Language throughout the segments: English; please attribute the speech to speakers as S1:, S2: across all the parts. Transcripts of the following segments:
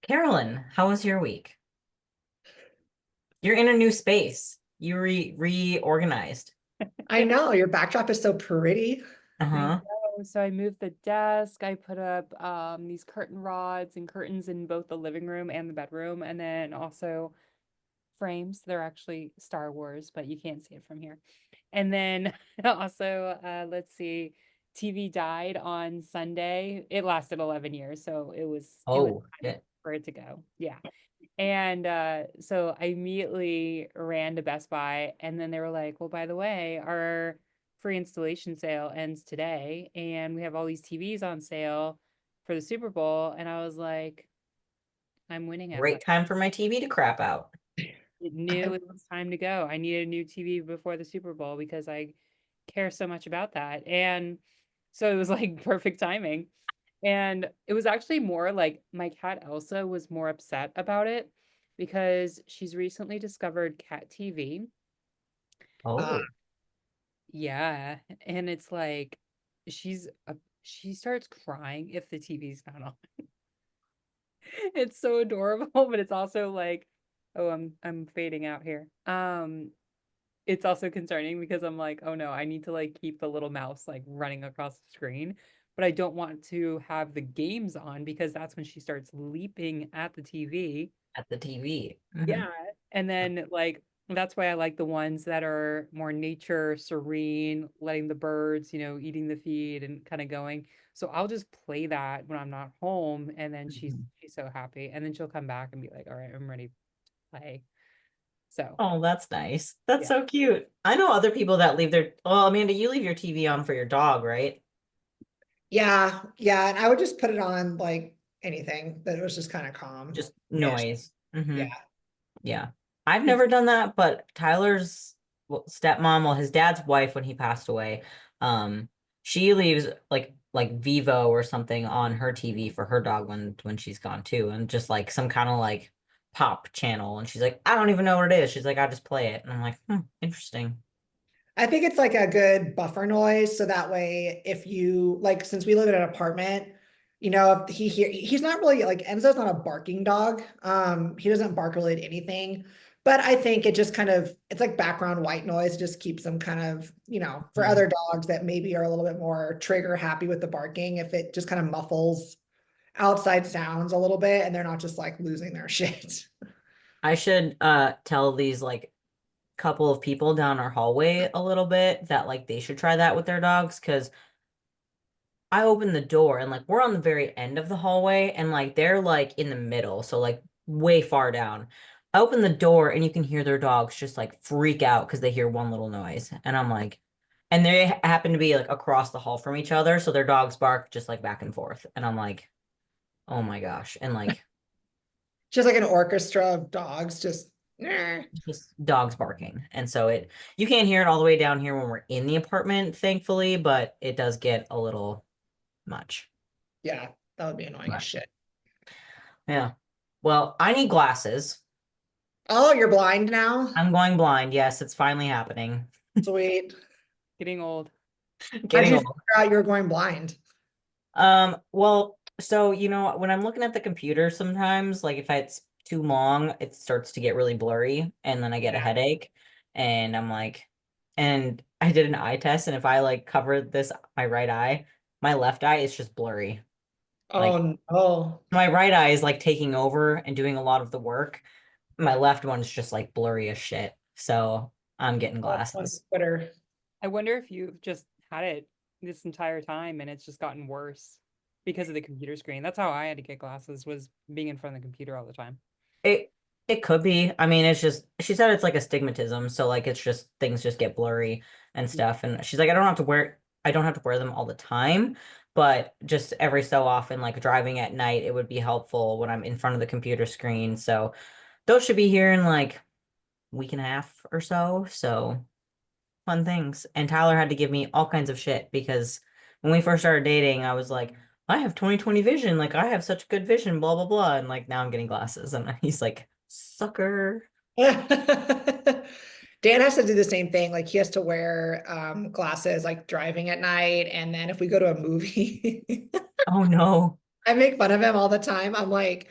S1: Carolyn, how was your week? You're in a new space. You reorganized.
S2: I know your backdrop is so pretty.
S3: I
S1: Uh-huh.
S3: know. So I moved the desk. I put up these curtain rods and curtains in both the living room and the bedroom, and then also frames. They're actually Star Wars, but you can't see it from here. And then also, let's see, TV died on Sunday. It lasted 11 years, so it was
S1: Oh,
S3: time
S1: shit.
S3: for it to go. Yeah. And so I immediately ran to Best Buy, and then they were like, well, by the way, our free installation sale ends today, and we have all these TVs on sale for the Super Bowl. And I was like, I'm winning at
S1: Great
S3: life.
S1: time for my TV to crap out.
S3: It knew it was time to go. I needed a new TV before the Super Bowl because I care so much about that. And so it was like perfect timing. And it was actually more like my cat Elsa was more upset about it because she's recently discovered cat TV.
S2: Uh,
S1: Oh,
S3: Yeah, and it's like she starts crying if the TV's not on. It's so adorable, but it's also like, oh, I'm fading out here. It's also concerning because I'm like, oh no, I need to like keep the little mouse like running across the screen, but I don't want to have the games on because that's when she starts leaping at the TV.
S1: at the TV.
S3: Yeah. And then like that's why I like the ones that are more nature serene, letting the birds, eating the feed and kind of going. So I'll just play that when I'm not home and then she's
S1: Mhm.
S3: she's so happy. And then she'll come back and be like, "All right, I'm ready to play." So,
S1: Oh, that's nice. That's
S3: yeah.
S1: so cute. I know other people that leave their, well, Amanda, you leave your TV on for your dog, right?
S2: yeah, yeah. And I would just put it on like anything that was just kind of
S1: Just
S2: calm-ish.
S1: noise.
S2: Yeah.
S1: Yeah. I've
S3: It's
S1: never done that, but Tyler's stepmom, well, his dad's wife when he passed away, um, she leaves like Vivo or something on her TV for her dog when she's gone too, and just like some kind of like pop channel. And she's like, I don't even know what it is. She's like, I just play it. And I'm like, interesting.
S2: I think it's like a good buffer noise. So that way, if you like, since we live in an apartment, if he's not really like Enzo's not a barking dog. He doesn't bark really at anything. But I think it just kind of it's like background white noise, just keeps them kind of, for
S1: Mhm.
S2: other dogs that maybe are a little bit more trigger happy with the barking, if it just kind of muffles outside sounds a little bit and they're not just like losing their shit.
S1: I should tell these like couple of people down our hallway a little bit that like they should try that with their dogs because I open the door and like we're on the very end of the hallway and like they're like in the middle, so like way far down. I open the door and you can hear their dogs just like freak out because they hear one little noise. And I'm like, and they happen to be like across the hall from each other, so their dogs bark just like back and forth. And I'm like, oh my gosh. And like
S2: Just like an orchestra of dogs, just
S1: just dogs barking. And so you can't hear it all the way down here when we're in the apartment, thankfully, but it does get a little much.
S2: yeah, that would be annoying as
S1: But
S2: shit.
S1: yeah. Well, I need glasses.
S2: Oh, you're blind now?
S1: I'm going blind. Yes, it's finally happening.
S2: Sweet.
S3: getting old.
S2: How did
S1: Getting
S2: you
S1: old.
S2: figure out you were going blind?
S1: Well, so when I'm looking at the computer sometimes, like if it's too long, it starts to get really blurry and then I get a
S2: Yeah.
S1: headache and I'm like, and I did an eye test and if I like cover this my right eye, my left eye is just blurry. Like
S2: Oh no.
S1: my right eye is like taking over and doing a lot of the work. My left one's just like blurry as shit. So I'm getting
S2: On
S1: glasses.
S2: Twitter.
S3: I wonder if you've just had it this entire time and it's just gotten worse because of the computer screen. That's how I had to get glasses, was being in front of the computer all the time.
S1: It it could be. I mean, it's just she said it's like astigmatism, so like it's just things just get blurry and
S3: Yeah.
S1: stuff. And she's like, I don't have to wear them all the time, but just every so often, like driving at night, it would be helpful when I'm in front of the computer screen. So those should be here in like week and a half or so. So fun things. And Tyler had to give me all kinds of shit because when we first started dating, I was like, I have 20/20 vision. Like I have such good vision, blah, blah, blah. And like now I'm getting glasses. And he's like, sucker.
S2: Dan has to do the same thing. Like he has to wear glasses like driving at night. And then if we go to a movie,
S1: Oh no.
S2: I make fun of him all the time. I'm like,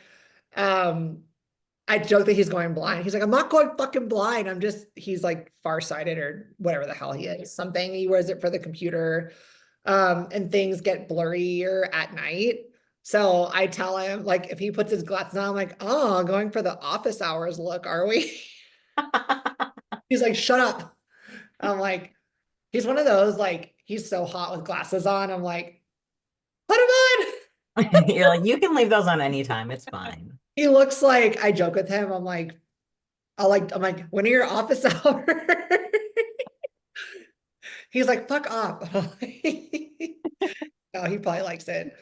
S2: I joke that he's going blind. He's like, I'm not going fucking blind. He's like farsighted or whatever the hell he is. Something he wears it for the computer. And things get blurrier at night. So I tell him, like, if he puts his glasses on, I'm like, oh, going for the office hours look, are we? He's like, shut up. I'm like, he's one of those, like, he's so hot with glasses on. I'm like, put him on.
S1: You're like, you can leave those on anytime. It's fine.
S2: He looks like, I joke with him. I'm like, when are your office hours? He's like, fuck off. No, he probably likes it.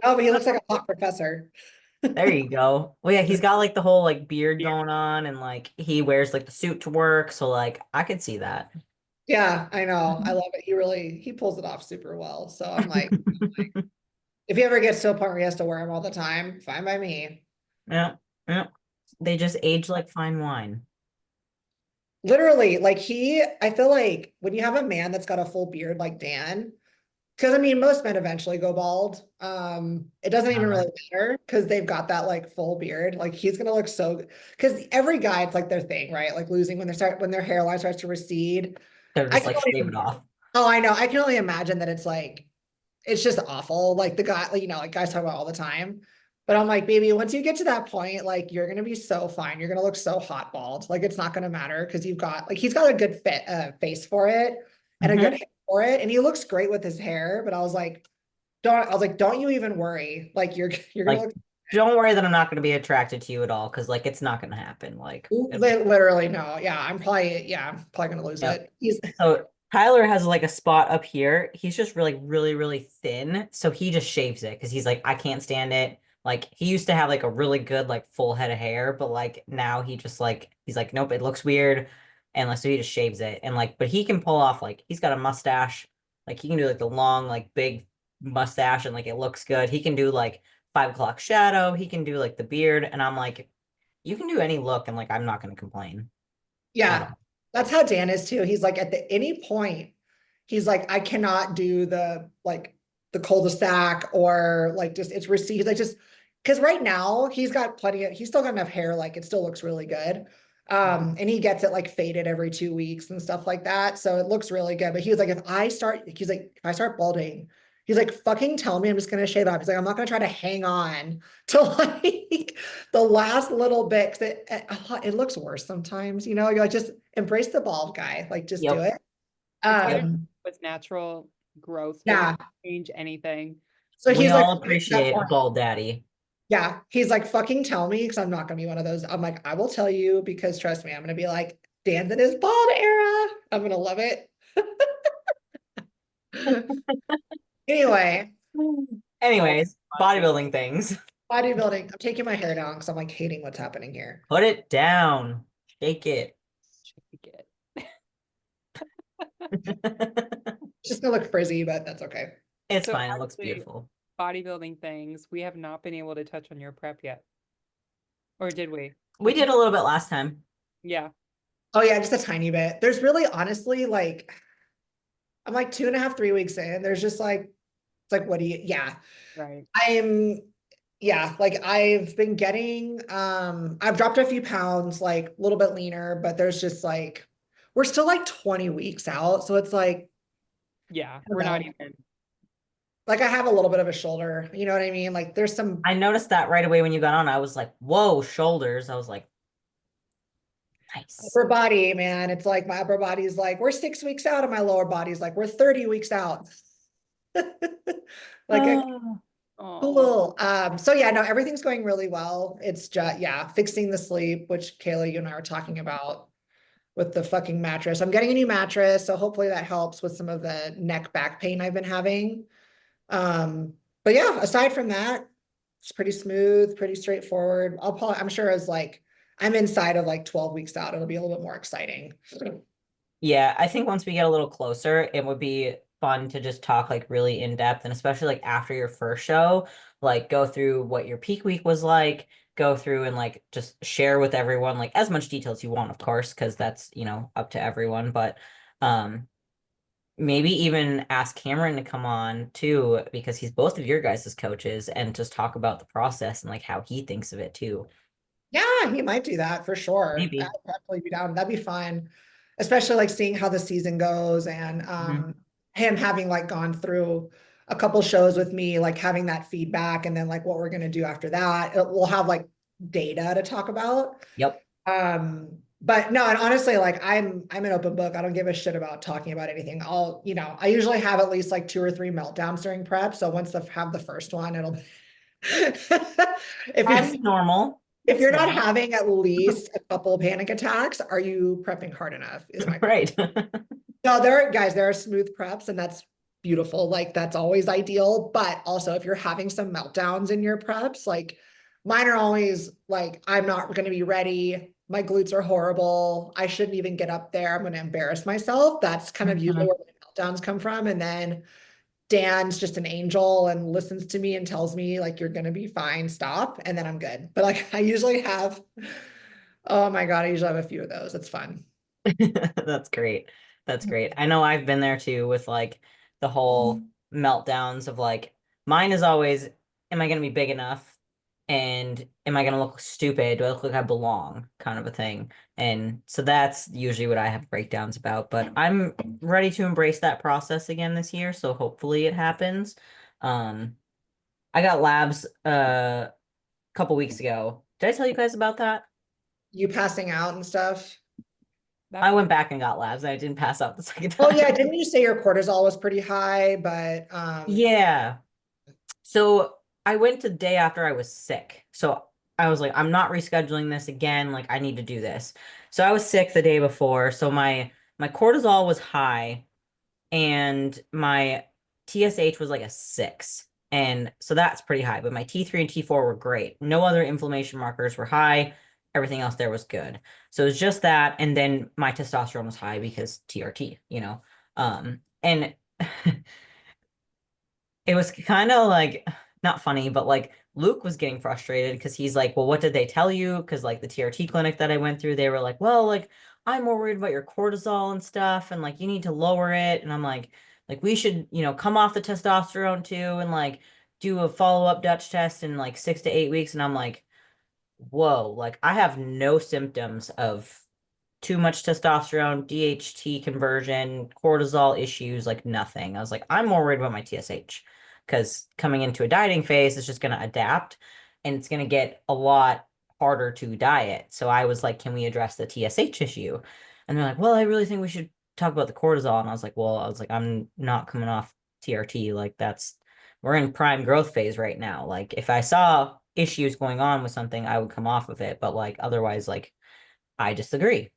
S2: Oh, but he looks like a hot professor.
S1: There you go. Well, yeah, he's got like the whole like beard
S3: Yeah.
S1: going on and like he wears like the suit to work. So like I could see that.
S2: Yeah, I know. I love it. He pulls it off super well. So I'm like, if he ever gets to a point where he has to wear them all the time, fine by me.
S1: Yeah. Yeah. They just age like fine wine.
S2: Literally, like I feel like when you have a man that's got a full beard like Dan, because I mean, most men eventually go bald. It doesn't even
S1: Right.
S2: really matter because they've got that like full beard. Like he's gonna look so, because every guy, it's like their thing, right? Like losing when their hairline starts to recede.
S1: They're
S2: I
S1: just
S2: can
S1: like shave it
S2: only,
S1: off.
S2: oh, I know. I can only imagine that it's just awful. Like the guy, like, like guys talk about all the time. But I'm like, baby, once you get to that point, like you're gonna be so fine. You're gonna look so hot bald. Like it's not gonna matter because he's got a good face for it and a good
S1: Hmm.
S2: hair for it. And he looks great with his hair. But don't you even worry. Like you're gonna
S1: Like,
S2: look
S1: don't worry that I'm not going to be attracted to you at all because like it's not going to happen. Like,
S2: literally no. Yeah, I'm probably gonna lose
S1: yeah.
S2: it. He's
S1: So Tyler has like a spot up here. He's just really, really, really thin. So he just shaves it because he's like, I can't stand it. Like he used to have like a really good, like full head of hair, but like now he just like he's like, nope, it looks weird. And like so he just shaves it. And like, but he can pull off like he's got a mustache. Like he can do like the long, like big mustache and like it looks good. He can do like 5 o'clock shadow. He can do like the beard. And I'm like, you can do any look and like I'm not gonna complain at
S2: Yeah,
S1: all.
S2: that's how Dan is too. He's like at any point, he's like, I cannot do the cul-de-sac or like just it's received. He's like just because right now he's still got enough hair, like it still looks really good. And he gets it like faded every 2 weeks and stuff like that. So it looks really good. But he was like, if I start balding, he's like, fucking tell me I'm just gonna shave off. He's like, I'm not gonna try to hang on to like the last little bit 'cause it looks worse sometimes, you're like, just embrace the bald guy, like just do
S1: Yep.
S2: it.
S3: It's better
S1: Yep.
S3: with natural growth. Doesn't
S2: Yeah.
S3: change anything.
S2: So
S1: We
S2: he's like,
S1: all
S2: at that
S1: appreciate a
S2: point,
S1: bald daddy.
S2: yeah, he's like, fucking tell me, because I'm not gonna be one of those. I'm like, I will tell you because trust me, I'm gonna be like, Dan's in his bald era. I'm gonna love it. Anyway,
S3: Oh,
S1: Anyways,
S3: my
S1: bodybuilding things.
S2: bodybuilding. I'm taking my hair down because I'm like hating what's happening here.
S1: Put it down. Shake it.
S3: goodness.
S2: It's just gonna look frizzy, but that's okay.
S1: It's
S3: So
S1: fine. It looks
S3: actually,
S1: beautiful.
S3: bodybuilding things, we have not been able to touch on your prep yet. Or did we? I
S1: We did
S3: think,
S1: a little bit last time.
S3: yeah,
S2: Oh yeah, just a tiny bit. There's really honestly like I'm like 2.5, 3 weeks in. There's just like it's like what do you yeah.
S3: right.
S2: I'm yeah, like I've been getting I've dropped a few pounds, like a little bit leaner, but there's just like we're still like 20 weeks out. So it's like,
S3: Yeah,
S2: I don't
S3: we're not
S2: know.
S3: even.
S2: Like I have a little bit of a shoulder, you know what I mean? Like there's some
S1: I noticed that right away when you got on. I was like, whoa, shoulders. I was like, nice.
S2: upper body, man. It's like my upper body's like, we're 6 weeks out, and my lower body's like, we're 30 weeks out. Like a
S1: Oh.
S3: Oh,
S2: cool. So yeah, no, everything's going really well. It's just yeah, fixing the sleep, which Kayla, you and I were talking about with the fucking mattress. I'm getting a new mattress, so hopefully that helps with some of the neck back pain I've been having. But yeah, aside from that, it's pretty smooth, pretty straightforward. I'm sure as like I'm inside of like 12 weeks out, it'll be a little bit more exciting.
S1: Yeah, I think once we get a little closer, it would be fun to just talk like really in depth and especially like after your first show, like go through what your peak week was like, go through and like just share with everyone like as much detail as you want, of course, because that's, up to everyone. But um maybe even ask Cameron to come on too, because he's both of your guys' coaches, and just talk about the process and like how he thinks of it too.
S2: Yeah, he might do that for sure. I'd
S1: Maybe.
S2: probably be down. That'd be fun. Especially like seeing how the season goes and
S1: Mhm.
S2: him having like gone through a couple shows with me, like having that feedback and then like what we're gonna do after that. We'll have like data to talk about.
S1: Yep.
S2: But no, and honestly, like I'm an open book. I don't give a shit about talking about anything. I usually have at least like 2 or 3 meltdowns during prep. So once I have the first one, it'll if
S1: That's
S2: you're
S1: normal.
S2: if
S1: It's
S2: you're not
S1: normal.
S2: having at least a couple panic attacks, are you prepping hard enough? Is my question.
S1: Right.
S2: No, there are smooth preps, and that's beautiful. Like that's always ideal. But also, if you're having some meltdowns in your preps, like mine are always like, I'm not going to be ready. My glutes are horrible. I shouldn't even get up there. I'm going to embarrass myself. That's kind of usually
S1: Mhm.
S2: where my meltdowns come from. And then Dan's just an angel and listens to me and tells me like you're gonna be fine, stop, and then I'm good. But like I usually have, oh my God, I usually have a few of those. It's fun.
S1: That's great. That's great. I know I've been there too with like the whole meltdowns of like mine is always, am I going to be big enough? And am I going to look stupid? Do I look like I belong? Kind of a thing. And so that's usually what I have breakdowns about. But I'm ready to embrace that process again this year. So hopefully it happens. Um, I got labs a couple weeks ago. Did I tell you guys about that?
S2: You passing out and stuff.
S1: I
S3: That
S1: went back and got labs. I didn't pass out the second
S2: Oh yeah,
S1: time.
S2: didn't you say your cortisol was pretty high? But
S1: Yeah. So I went the day after I was sick. So I was like, I'm not rescheduling this again. Like I need to do this. So I was sick the day before. So my cortisol was high and my TSH was like a 6. And so that's pretty high. But my T3 and T4 were great. No other inflammation markers were high. Everything else there was good. So it was just that. And then my testosterone was high because TRT, you know. And it was kind of like not funny, but like Luke was getting frustrated because he's like, well, what did they tell you? Because like the TRT clinic that I went through, they were like, well, like I'm more worried about your cortisol and stuff, and like you need to lower it. And I'm like we should, come off the testosterone too, and like do a follow-up Dutch test in like 6 to 8 weeks. And I'm like, whoa, like I have no symptoms of too much testosterone, DHT conversion, cortisol issues, like nothing. I was like, I'm more worried about my TSH because coming into a dieting phase is just going to adapt and it's going to get a lot harder to diet. So I was like, can we address the TSH issue? And they're like, well, I really think we should talk about the cortisol. And I was like, I'm not coming off TRT. Like we're in prime growth phase right now. Like if I saw issues going on with something, I would come off of it. But like otherwise, like I disagree.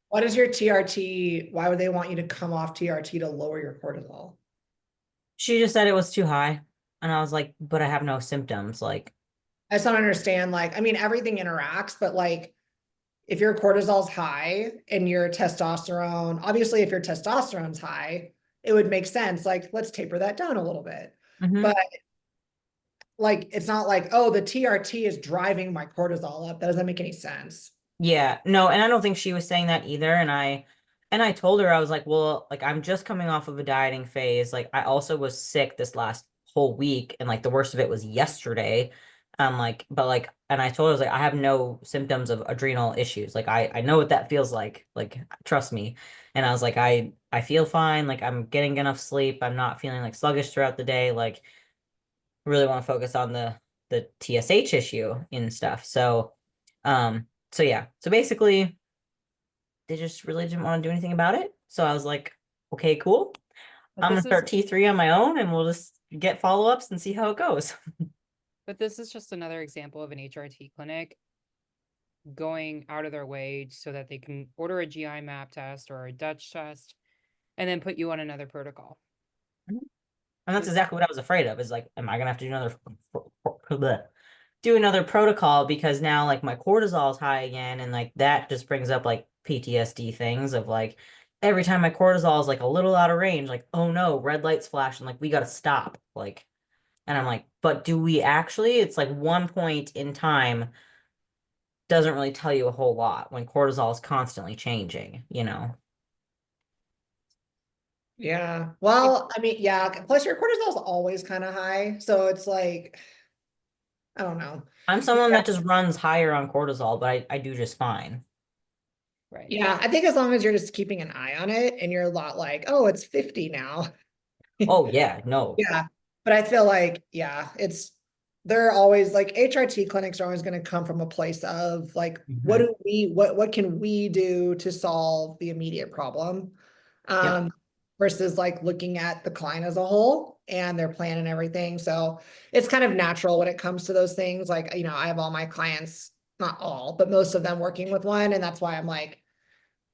S2: what is your TRT? Why would they want you to come off TRT to lower your cortisol?
S1: She just said it was too high. And I was like, but I have no symptoms. Like,
S2: I just don't understand. Like, I mean, everything interacts, but like if your cortisol's high and your testosterone, obviously, if your testosterone's high, it would make sense. Like, let's taper that down a little bit.
S1: mhm.
S2: But like, it's not like, oh, the TRT is driving my cortisol up. That doesn't make any sense.
S1: Yeah, no, and I don't think she was saying that either. And I told her, I was like, well, like I'm just coming off of a dieting phase. Like I also was sick this last whole week, and like the worst of it was yesterday. But like, and I told her, I was like, I have no symptoms of adrenal issues. Like I know what that feels like. Like trust me. And I was like, I feel fine. Like I'm getting enough sleep. I'm not feeling like sluggish throughout the day. Like really want to focus on the TSH issue and stuff. So yeah. So basically they just really didn't want to do anything about it. So I was like, okay, cool.
S3: but
S1: I'm gonna
S3: this is
S1: start T3 on my own and we'll just get follow-ups and see how it goes.
S3: but this is just another example of an HRT clinic going out of their way so that they can order a GI map test or a Dutch test and then put you on another protocol.
S1: And that's
S3: This
S1: exactly what I was afraid of, is like, am I gonna have to do another protocol because now like my cortisol is high again, and like that just brings up like PTSD things of like every time my cortisol is like a little out of range, like, oh no, red lights flash and like we gotta stop. Like, and I'm like, but do we actually? It's like one point in time doesn't really tell you a whole lot when cortisol is constantly changing, you know?
S2: Yeah.
S3: If
S2: Well, I mean, yeah. Plus your cortisol is always kind of high. So it's like, I don't know.
S1: I'm someone that just runs higher on cortisol, but I do just fine.
S3: right.
S2: Yeah. I think as long as you're just keeping an eye on it and you're a lot like, oh, it's 50 now.
S1: Oh yeah, no.
S2: Yeah. But I feel like, yeah, they're always like HRT clinics are always going to come from a place of like,
S1: Hmm.
S2: what can we do to solve the immediate problem?
S1: Yep.
S2: Um, versus like looking at the client as a whole and their plan and everything. So it's kind of natural when it comes to those things. Like, I have all my clients, not all, but most of them working with one. And that's why I'm like,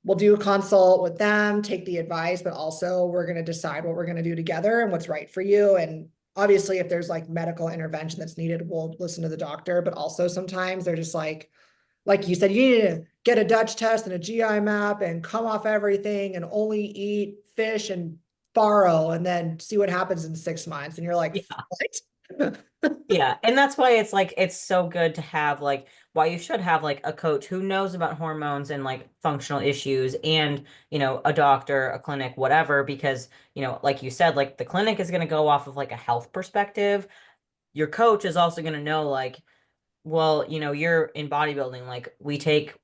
S2: we'll do a consult with them, take the advice, but also we're going to decide what we're going to do together and what's right for you. And obviously, if there's like medical intervention that's needed, we'll listen to the doctor. But also sometimes they're just like you said, you need to get a Dutch test and a GI map and come off everything and only eat fish and farro and then see what happens in 6 months. And you're like,
S1: Yeah.
S2: what?
S1: Yeah, and that's why it's like it's so good to have like why you should have like a coach who knows about hormones and like functional issues and a doctor, a clinic, whatever, because like you said, like the clinic is going to go off of like a health perspective. Your coach is also going to know like, well, you're in bodybuilding, like we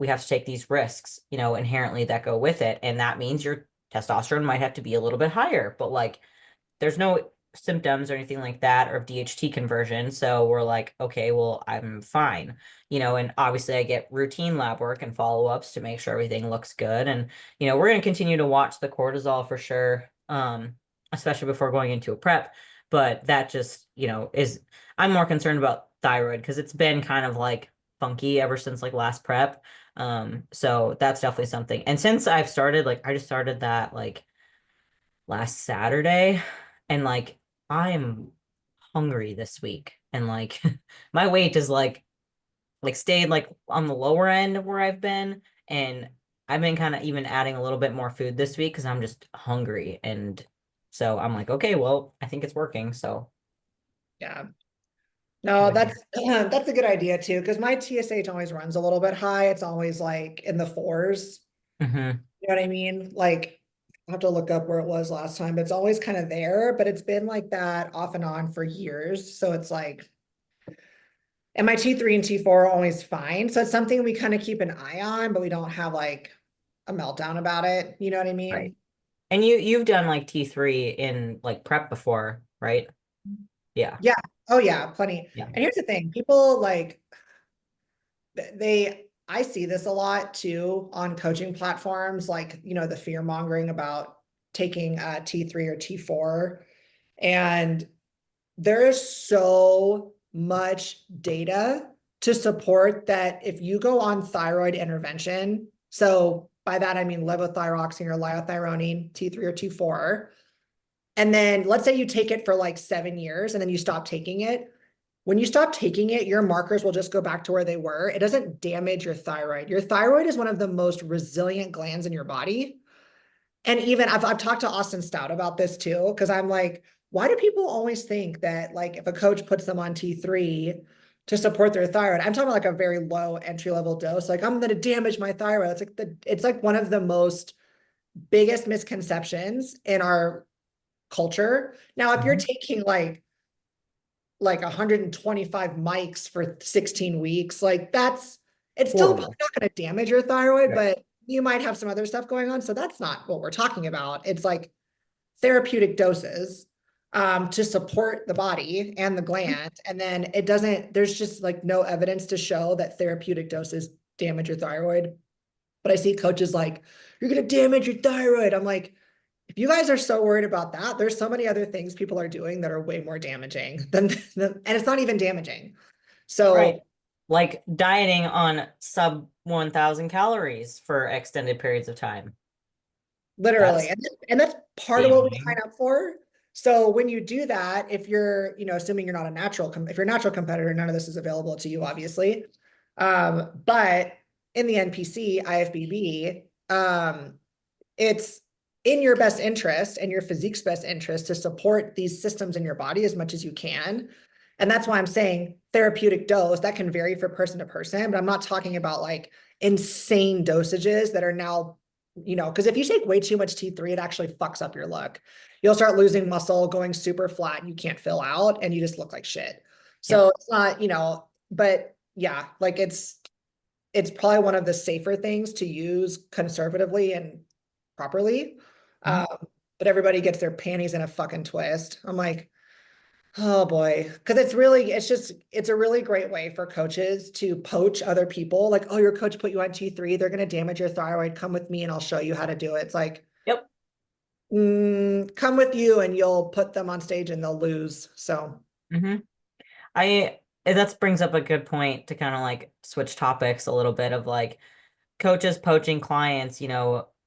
S1: have to take these risks, inherently that go with it, and that means your testosterone might have to be a little bit higher, but like there's no symptoms or anything like that or DHT conversion. So we're like, okay, well, I'm fine. And obviously I get routine lab work and follow-ups to make sure everything looks good. And, we're going to continue to watch the cortisol for sure. Especially before going into a prep. But that just, I'm more concerned about thyroid because it's been kind of like funky ever since like last prep. So that's definitely something. And since I've started, like I just started that like last Saturday, and like I'm hungry this week, and like my weight is like stayed like on the lower end of where I've been, and I've been kind of even adding a little bit more food this week because I'm just hungry, and so I'm like, okay, well, I think it's working, so
S2: Yeah. No,
S1: good here.
S2: that's a good idea too, because my TSH always runs a little bit high. It's always like in the fours.
S1: Hmm.
S2: You know what I mean? Like, I have to look up where it was last time, but it's always kind of there, but it's been like that off and on for years. So it's like, and my T3 and T4 are always fine. So it's something we kind of keep an eye on, but we don't have like a meltdown about it. You know what I
S1: Right.
S2: mean?
S1: And you've done like T3 in like prep before, right? Yeah.
S2: Yeah. Oh yeah, plenty.
S1: Yeah.
S2: And here's the thing, people like I see this a lot too on coaching platforms, like, the fear mongering about taking T3 or T4. And there is so much data to support that if you go on thyroid intervention, so by that I mean levothyroxine or liothyronine, T3 or T4, and then let's say you take it for like 7 years and then you stop taking it. When you stop taking it, your markers will just go back to where they were. It doesn't damage your thyroid. Your thyroid is one of the most resilient glands in your body. And even I've talked to Austin Stout about this too, because I'm like, why do people always think that like if a coach puts them on T3 to support their thyroid? I'm talking about like a very low entry level dose. Like I'm going to damage my thyroid. It's like one of the most biggest misconceptions in our culture. Now, if you're
S1: Mhm.
S2: taking like 125 mics for 16 weeks, like it's still probably
S1: Horrible.
S2: not going to damage your thyroid,
S1: Right.
S2: but you might have some other stuff going on. So that's not what we're talking about. It's like therapeutic doses to support the body and the gland. And then there's just like no evidence to show that therapeutic doses damage your thyroid. But I see coaches like, you're going to damage your thyroid. I'm like, if you guys are so worried about that, there's so many other things people are doing that are way more damaging and it's not even damaging.
S1: Right.
S2: So
S1: Like dieting on sub 1,000 calories for extended periods of time.
S2: literally,
S1: That's
S2: and that's part of what we sign
S1: damaging.
S2: up for. So when you do that, if you're, assuming you're not a if you're a natural competitor, none of this is available to you, obviously. But in the NPC, IFBB, it's in your best interest and your physique's best interest to support these systems in your body as much as you can. And that's why I'm saying therapeutic dose that can vary for person to person, but I'm not talking about like insane dosages that are now you know, because if you take way too much T3, it actually fucks up your look. You'll start losing muscle, going super flat, and you can't fill out, and you just look like shit.
S1: Yep.
S2: So it's not, you know, but yeah, like it's probably one of the safer things to use conservatively and properly.
S1: Mhm.
S2: Um, but everybody gets their panties in a fucking twist. I'm like, oh boy, because it's a really great way for coaches to poach other people. Like, oh, your coach put you on T3, they're going to damage your thyroid. Come with me and I'll show you how to do it. It's like,
S1: Yep.
S2: come with you and you'll put them on stage and they'll lose. So,
S1: Hmm. That brings up a good point to kind of like switch topics a little bit of like coaches poaching clients.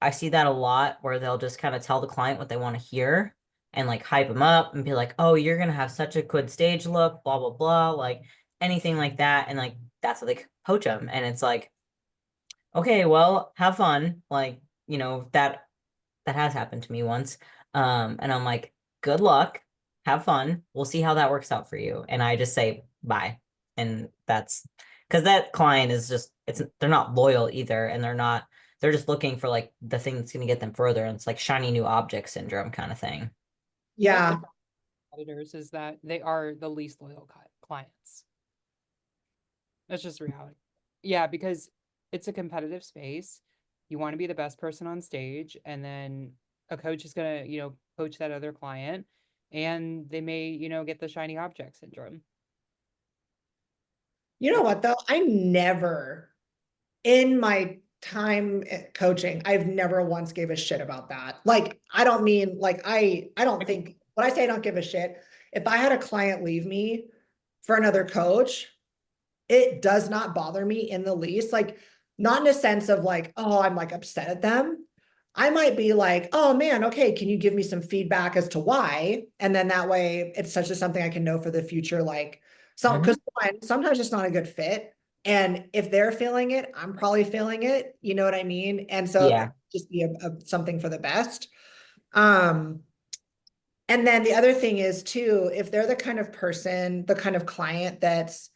S1: I see that a lot where they'll just kind of tell the client what they want to hear and like hype them up and be like, oh, you're gonna have such a good stage look, blah blah blah, like anything like that. And like that's how they poach them. And it's like, okay, well, have fun. Like, that has happened to me once. And I'm like, good luck, have fun. We'll see how that works out for you. And I just say bye. And that's because that client is just they're not loyal either, and they're just looking for like the thing that's gonna get them further. And it's like shiny new object syndrome kind of thing.
S3: That's the
S2: yeah.
S3: competitors is that they are the least loyal clients. That's just reality. Yeah, because it's a competitive space. You want to be the best person on stage, and then a coach is gonna, coach that other client, and they may, get the shiny object syndrome.
S2: You know what though? I never in my time coaching, I've never once gave a shit about that. Like, I don't mean like I don't think when I say I don't give a shit, if I had a client leave me for another coach, it does not bother me in the least. Like, not in a sense of like, oh, I'm like upset at them. I might be like, oh man, okay, can you give me some feedback as to why? And then that way it's such as something I can know for the future. Like, so because
S1: Hmm.
S2: sometimes it's not a good fit. And if they're feeling it, I'm probably feeling it. You know what I mean? And so it could
S1: Yeah.
S2: just be something for the best. Um, and then the other thing is too, if they're the kind of person, the kind of client that's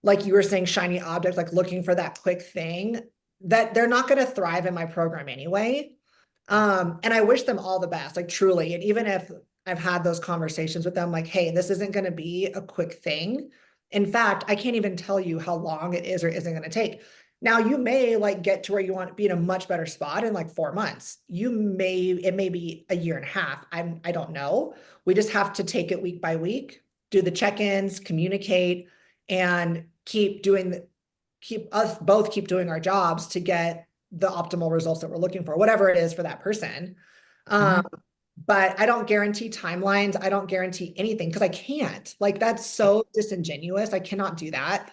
S2: like you were saying, shiny object, like looking for that quick thing, that they're not going to thrive in my program anyway. And I wish them all the best, like truly. And even if I've had those conversations with them, like, hey, this isn't going to be a quick thing. In fact, I can't even tell you how long it is or isn't going to take. Now you may like get to where you want to be in a much better spot in like 4 months. It may be a year and a half. I don't know. We just have to take it week by week, do the check-ins, communicate, and keep us both keep doing our jobs to get the optimal results that we're looking for, whatever it is for that person. Um,
S1: Hmm.
S2: but I don't guarantee timelines. I don't guarantee anything because I can't. Like, that's so disingenuous. I cannot do that.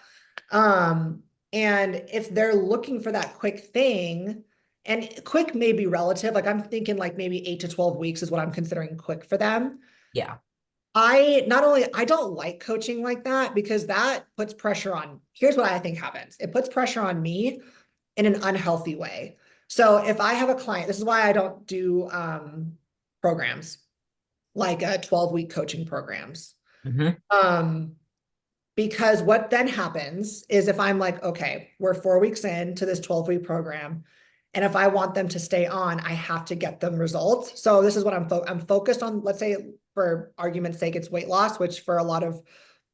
S2: Um, and if they're looking for that quick thing, and quick may be relative, like I'm thinking like maybe 8 to 12 weeks is what I'm considering quick for them.
S1: Yeah.
S2: I don't like coaching like that because that puts pressure on. Here's what I think happens. It puts pressure on me in an unhealthy way. So if I have a client, this is why I don't do programs like 12-week coaching programs.
S1: Hmm.
S2: Um, because what then happens is if I'm like, okay, we're 4 weeks into this 12-week program, and if I want them to stay on, I have to get them results. So this is what I'm focused on. Let's say for argument's sake, it's weight loss, which for a lot of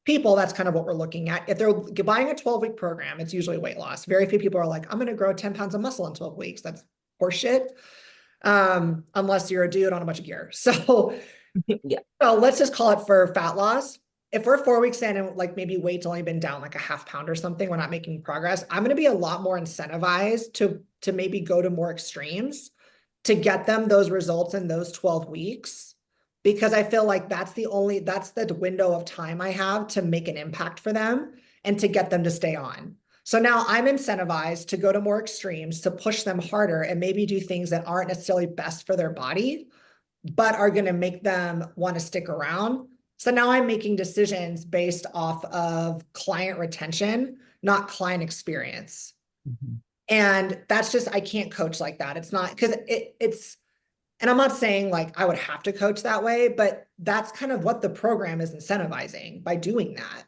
S2: people, that's kind of what we're looking at. If they're buying a 12-week program, it's usually weight loss. Very few people are like, I'm going to grow 10 pounds of muscle in 12 weeks. That's horseshit. Unless you're a dude on a bunch of gear.
S1: Yeah.
S2: So let's just call it for fat loss. If we're 4 weeks in and like maybe weight's only been down like a half pound or something, we're not making progress. I'm going to be a lot more incentivized to maybe go to more extremes to get them those results in those 12 weeks because I feel like that's the window of time I have to make an impact for them and to get them to stay on. So now I'm incentivized to go to more extremes, to push them harder and maybe do things that aren't necessarily best for their body, but are going to make them want to stick around. So now I'm making decisions based off of client retention, not client experience.
S1: Hmm.
S2: And that's just, I can't coach like that. It's not because and I'm not saying like I would have to coach that way, but that's kind of what the program is incentivizing by doing that.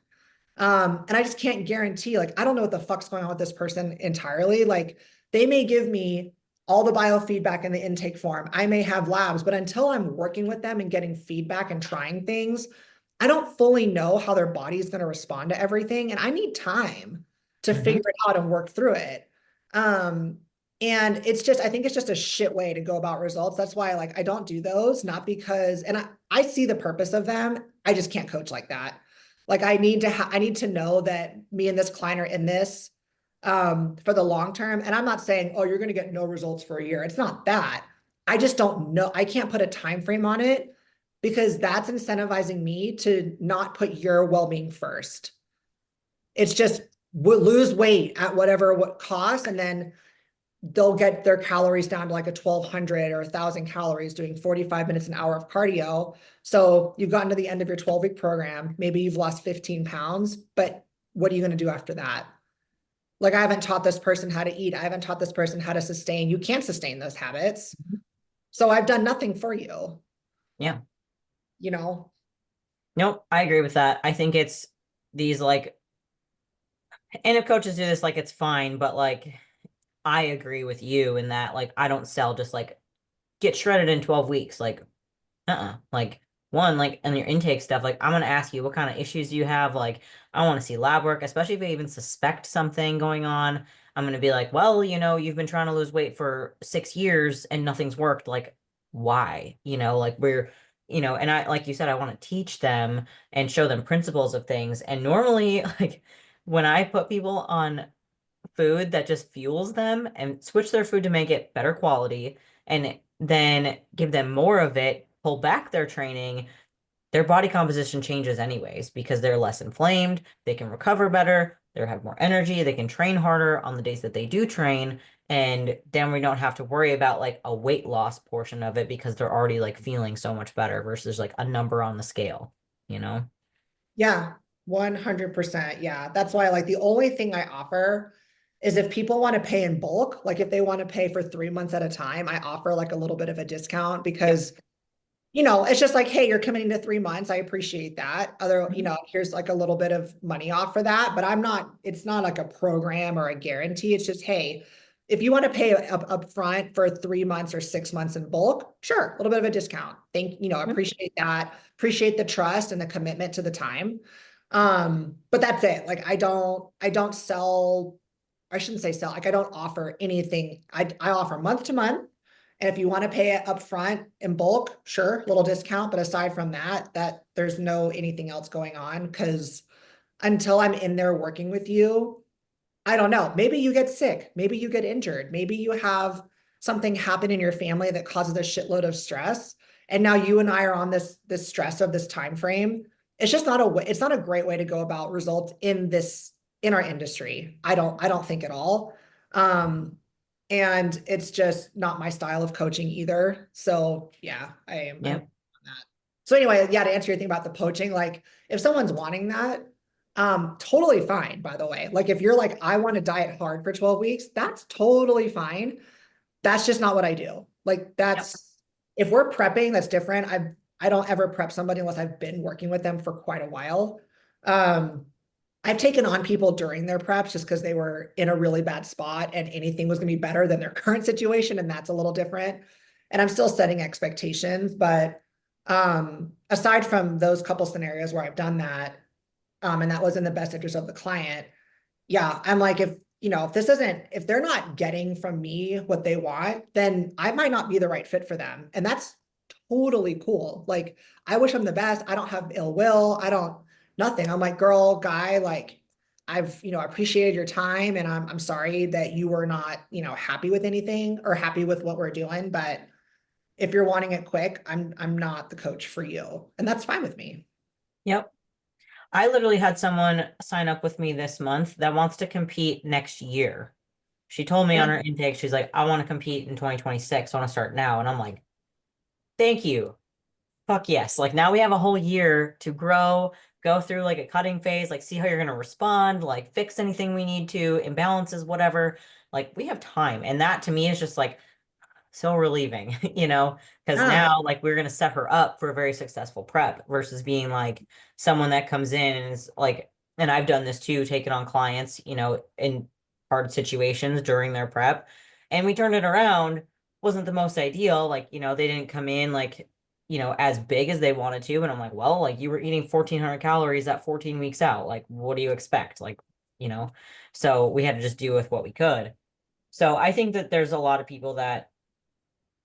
S2: And I just can't guarantee, like, I don't know what the fuck's going on with this person entirely. Like, they may give me all the biofeedback in the intake form. I may have labs, but until I'm working with them and getting feedback and trying things, I don't fully know how their body is going to respond to everything. And I need time to
S1: Mhm.
S2: figure it out and work through it. Um, and it's just, I think it's just a shit way to go about results. That's why like I don't do those, not because, and I see the purpose of them. I just can't coach like that. Like I need to know that me and this client are in this for the long term. And I'm not saying, oh, you're going to get no results for a year. It's not that. I just don't know. I can't put a time frame on it because that's incentivizing me to not put your well-being first. It's just lose weight at what cost, and then they'll get their calories down to like a 1200 or 1000 calories doing 45 minutes an hour of cardio. So you've gotten to the end of your 12-week program. Maybe you've lost 15 pounds, but what are you going to do after that? Like I haven't taught this person how to eat. I haven't taught this person how to sustain. You can't sustain those habits. So I've done nothing for you,
S1: Yeah.
S2: you know?
S1: Nope, I agree with that. I think it's these like, and if coaches do this, like it's fine, but like I agree with you in that like I don't sell just like get shredded in 12 weeks. Like, like one, like in your intake stuff, like I'm gonna ask you what kind of issues you have. Like, I want to see lab work, especially if I even suspect something going on. I'm gonna be like, well, you've been trying to lose weight for 6 years and nothing's worked. Like, why? Like and I, like you said, I want to teach them and show them principles of things. And normally, like when I put people on food that just fuels them and switch their food to make it better quality and then give them more of it, pull back their training, their body composition changes anyways because they're less inflamed, they can recover better, they have more energy, they can train harder on the days that they do train. And then we don't have to worry about like a weight loss portion of it because they're already like feeling so much better versus like a number on the scale, you know?
S2: Yeah, 100%. Yeah. That's why like the only thing I offer is if people want to pay in bulk, like if they want to pay for 3 months at a time, I offer like a little bit of a discount
S1: Yep.
S2: because it's just like, hey, you're committing to 3 months. I appreciate that. Here's like a little bit of money off for that, but it's not like a program or a guarantee. It's just, hey, if you want to pay up front for 3 months or 6 months in bulk, sure, a little bit of a discount. Appreciate that. Appreciate the trust and the commitment to the time. But that's it. Like I don't sell, I shouldn't say sell, like I don't offer anything. I offer month to month. And if you want to pay it up front in bulk, sure, little discount. But aside from that there's no anything else going on because until I'm in there working with you, I don't know. Maybe you get sick. Maybe you get injured. Maybe you have something happen in your family that causes a shitload of stress. And now you and I are on this stress of this time frame. It's just not it's not a great way to go about results in our industry. I don't think at all. Um, and it's just not my style of coaching either. So yeah, I'm
S1: Yep.
S2: on that. So anyway, yeah, to answer your thing about the poaching, like if someone's wanting that, totally fine, by the way. Like if you're like, I want to diet hard for 12 weeks, that's totally fine. That's just not what I do. Like
S1: Yep.
S2: if we're prepping, that's different. I don't ever prep somebody unless I've been working with them for quite a while. Um, I've taken on people during their preps just because they were in a really bad spot and anything was going to be better than their current situation. And that's a little different. And I'm still setting expectations. But aside from those couple scenarios where I've done that, and that was in the best interest of the client, yeah, I'm like, if they're not getting from me what they want, then I might not be the right fit for them. And that's totally cool. Like, I wish them the best. I don't have ill will. Nothing. I'm like, girl, guy, like, I've, appreciated your time and I'm sorry that you were not, happy with anything or happy with what we're doing. But if you're wanting it quick, I'm not the coach for you. And that's fine with me.
S1: Yep. I literally had someone sign up with me this month that wants to compete next year. She told me
S2: Yeah.
S1: on her intake, she's like, I want to compete in 2026. I want to start now. And I'm like, thank you. Fuck yes. Like now we have a whole year to grow, go through like a cutting phase, like see how you're going to respond, like fix anything we need to, imbalances, whatever. Like we have time. And that to me is just like so relieving, because
S2: Ah,
S1: now like we're going to set her up for a very successful prep versus being like someone that comes in and is like, and I've done this too, taking on clients, in hard situations during their prep. And we turned it around. Wasn't the most ideal. Like, they didn't come in like, as big as they wanted to. And I'm like, well, like you were eating 1,400 calories at 14 weeks out. Like, what do you expect? Like, you know, so we had to just deal with what we could. So I think that there's a lot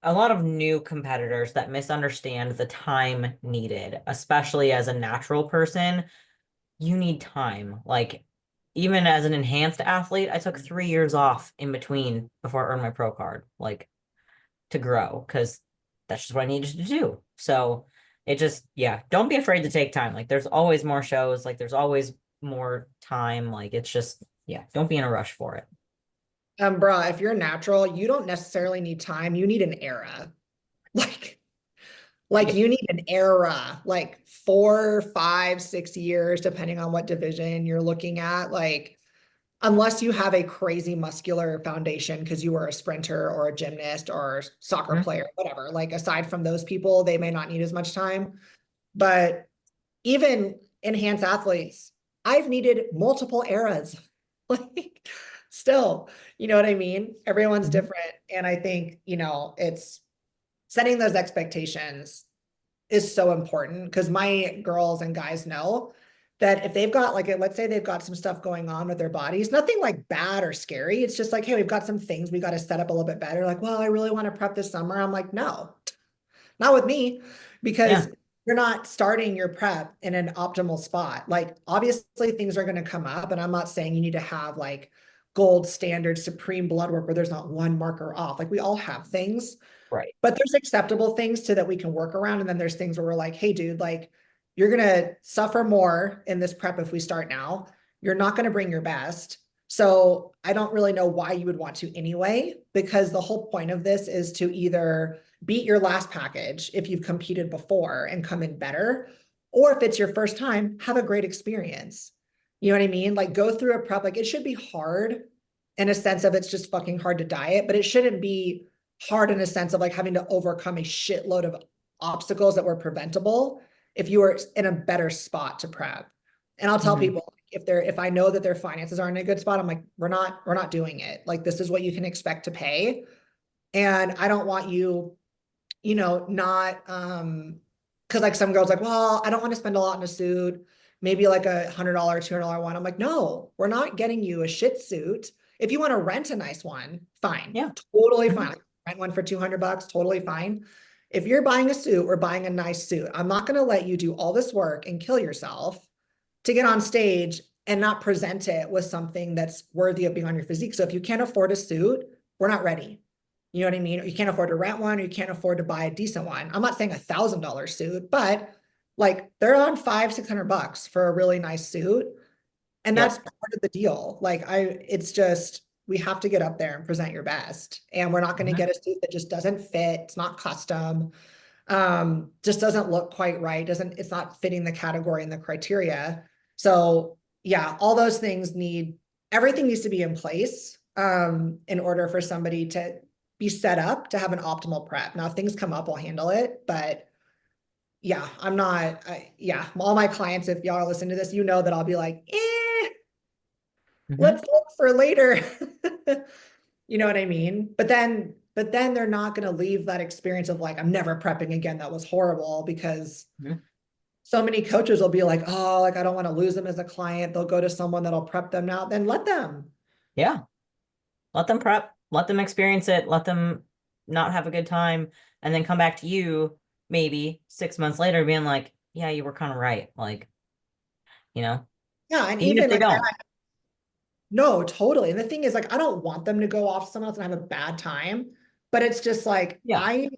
S1: of new competitors that misunderstand the time needed, especially as a natural person. You need time. Like, even as an enhanced athlete, I took 3 years off in between before I earned my pro card, like to grow, because that's just what I needed to do. So it just, yeah, don't be afraid to take time. Like, there's always more shows, like, there's always more time. Like, it's just, yeah, don't be in a rush for it.
S2: Bruh, if you're natural, you don't necessarily need time. You need an era. Like,
S1: Yeah.
S2: you need an era, like 4, 5, 6 years, depending on what division you're looking at. Like, unless you have a crazy muscular foundation because you were a sprinter or a gymnast or soccer
S1: Mhm.
S2: player, whatever. Like, aside from those people, they may not need as much time. But even enhanced athletes, I've needed multiple eras. Like, still, you know what I mean? Everyone's
S1: Mhm.
S2: different. And I think, it's setting those expectations is so important because my girls and guys know that if they've got like, let's say they've got some stuff going on with their bodies, nothing like bad or scary. It's just like, hey, we've got some things we got to set up a little bit better. Like, well, I really want to prep this summer. I'm like, no, not with me, because
S1: Yeah.
S2: you're not starting your prep in an optimal spot. Like, obviously things are going to come up, and I'm not saying you need to have like gold standard supreme blood work where there's not one marker off. Like, we all have things,
S1: Right.
S2: but there's acceptable things that we can work around. And then there's things where we're like, hey, dude, like, you're going to suffer more in this prep if we start now. You're not going to bring your best. So I don't really know why you would want to anyway, because the whole point of this is to either beat your last package if you've competed before and come in better, or if it's your first time, have a great experience. You know what I mean? Like, go through a prep. Like, it should be hard in a sense of it's just fucking hard to diet, but it shouldn't be hard in a sense of like having to overcome a shitload of obstacles that were preventable if you were in a better spot to prep. And I'll tell
S1: Mhm.
S2: people, if I know that their finances aren't in a good spot, I'm like, we're not doing it. Like, this is what you can expect to pay. And I don't want you, not because like some girls like, well, I don't want to spend a lot in a suit, maybe like $100, $200 one. I'm like, no, we're not getting you a shit suit. If you want to rent a nice one, fine,
S1: Yeah.
S2: totally
S1: Mhm.
S2: fine. Like, rent one for $200, totally fine. If you're buying a suit or buying a nice suit, I'm not going to let you do all this work and kill yourself to get on stage and not present it with something that's worthy of being on your physique. So if you can't afford a suit, we're not ready. You know what I mean? You can't afford to rent one, or you can't afford to buy a decent one. I'm not saying $1,000 suit, but like, they're on 500, $600 for a really nice suit. And that's
S1: Yep.
S2: part of the deal. Like, it's just, we have to get up there and present your best. And we're not going to
S1: Mhm.
S2: get a suit that just doesn't fit. It's not custom. Just doesn't look quite right. It's not fitting the category and the criteria. So yeah, all those things everything needs to be in place, in order for somebody to be set up to have an optimal prep. Now, if things come up, I'll handle it, but yeah, yeah, all my clients, if y'all are listening to this, that I'll be like,
S1: Mhm.
S2: let's look for later. You know what I mean? But then they're not going to leave that experience of like, I'm never prepping again. That was horrible, because
S1: Mhm.
S2: so many coaches will be like, oh, like, I don't want to lose them as a client. They'll go to someone that'll prep them now. Then let them.
S1: Yeah. Let them prep, let them experience it, let them not have a good time, and then come back to you maybe 6 months later being like, yeah, you were kind of right. Like, you know,
S2: Yeah. And
S1: even if
S2: even
S1: they
S2: like,
S1: don't.
S2: no, totally. And the thing is, like, I don't want them to go off to someone else and have a bad time, but it's just like,
S1: Yeah.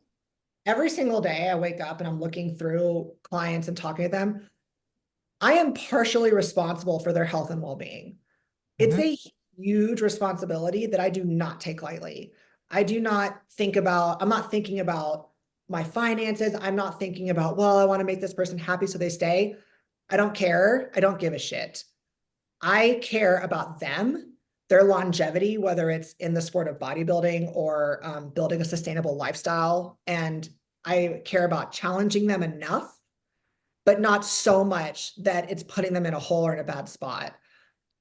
S2: every single day I wake up and I'm looking through clients and talking to them. I am partially responsible for their health and well-being. It's
S1: Hmm.
S2: a huge responsibility that I do not take lightly. I'm not thinking about my finances. I'm not thinking about, well, I want to make this person happy so they stay. I don't care. I don't give a shit. I care about them, their longevity, whether it's in the sport of bodybuilding or building a sustainable lifestyle. And I care about challenging them enough, but not so much that it's putting them in a hole or in a bad spot.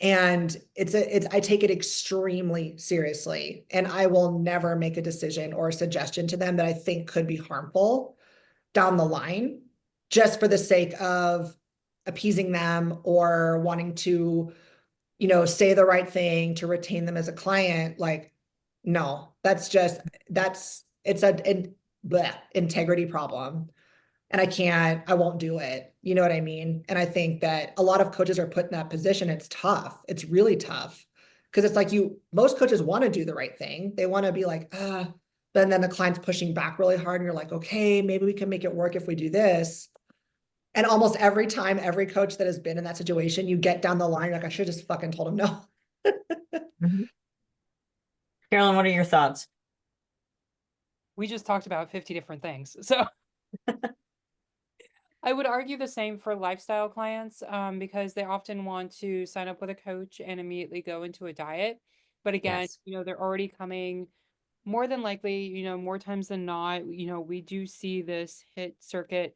S2: And I take it extremely seriously, and I will never make a decision or a suggestion to them that I think could be harmful down the line, just for the sake of appeasing them or wanting to, say the right thing to retain them as a client. Like, no, it's bleh, integrity problem. And I won't do it. You know what I mean? And I think that a lot of coaches are put in that position. It's tough. It's really tough. Because it's like most coaches want to do the right thing. They want to be like, but then the client's pushing back really hard. And you're like, okay, maybe we can make it work if we do this. And almost every time, every coach that has been in that situation, you get down the line, like, I should have just fucking told him no.
S1: Mhm. Carolyn, what are your thoughts?
S3: We just talked about 50 different things. So I would argue the same for lifestyle clients, because they often want to sign up with a coach and immediately go into a diet. But again,
S1: Yes.
S3: they're already coming more than likely, more times than not, we do see this hit circuit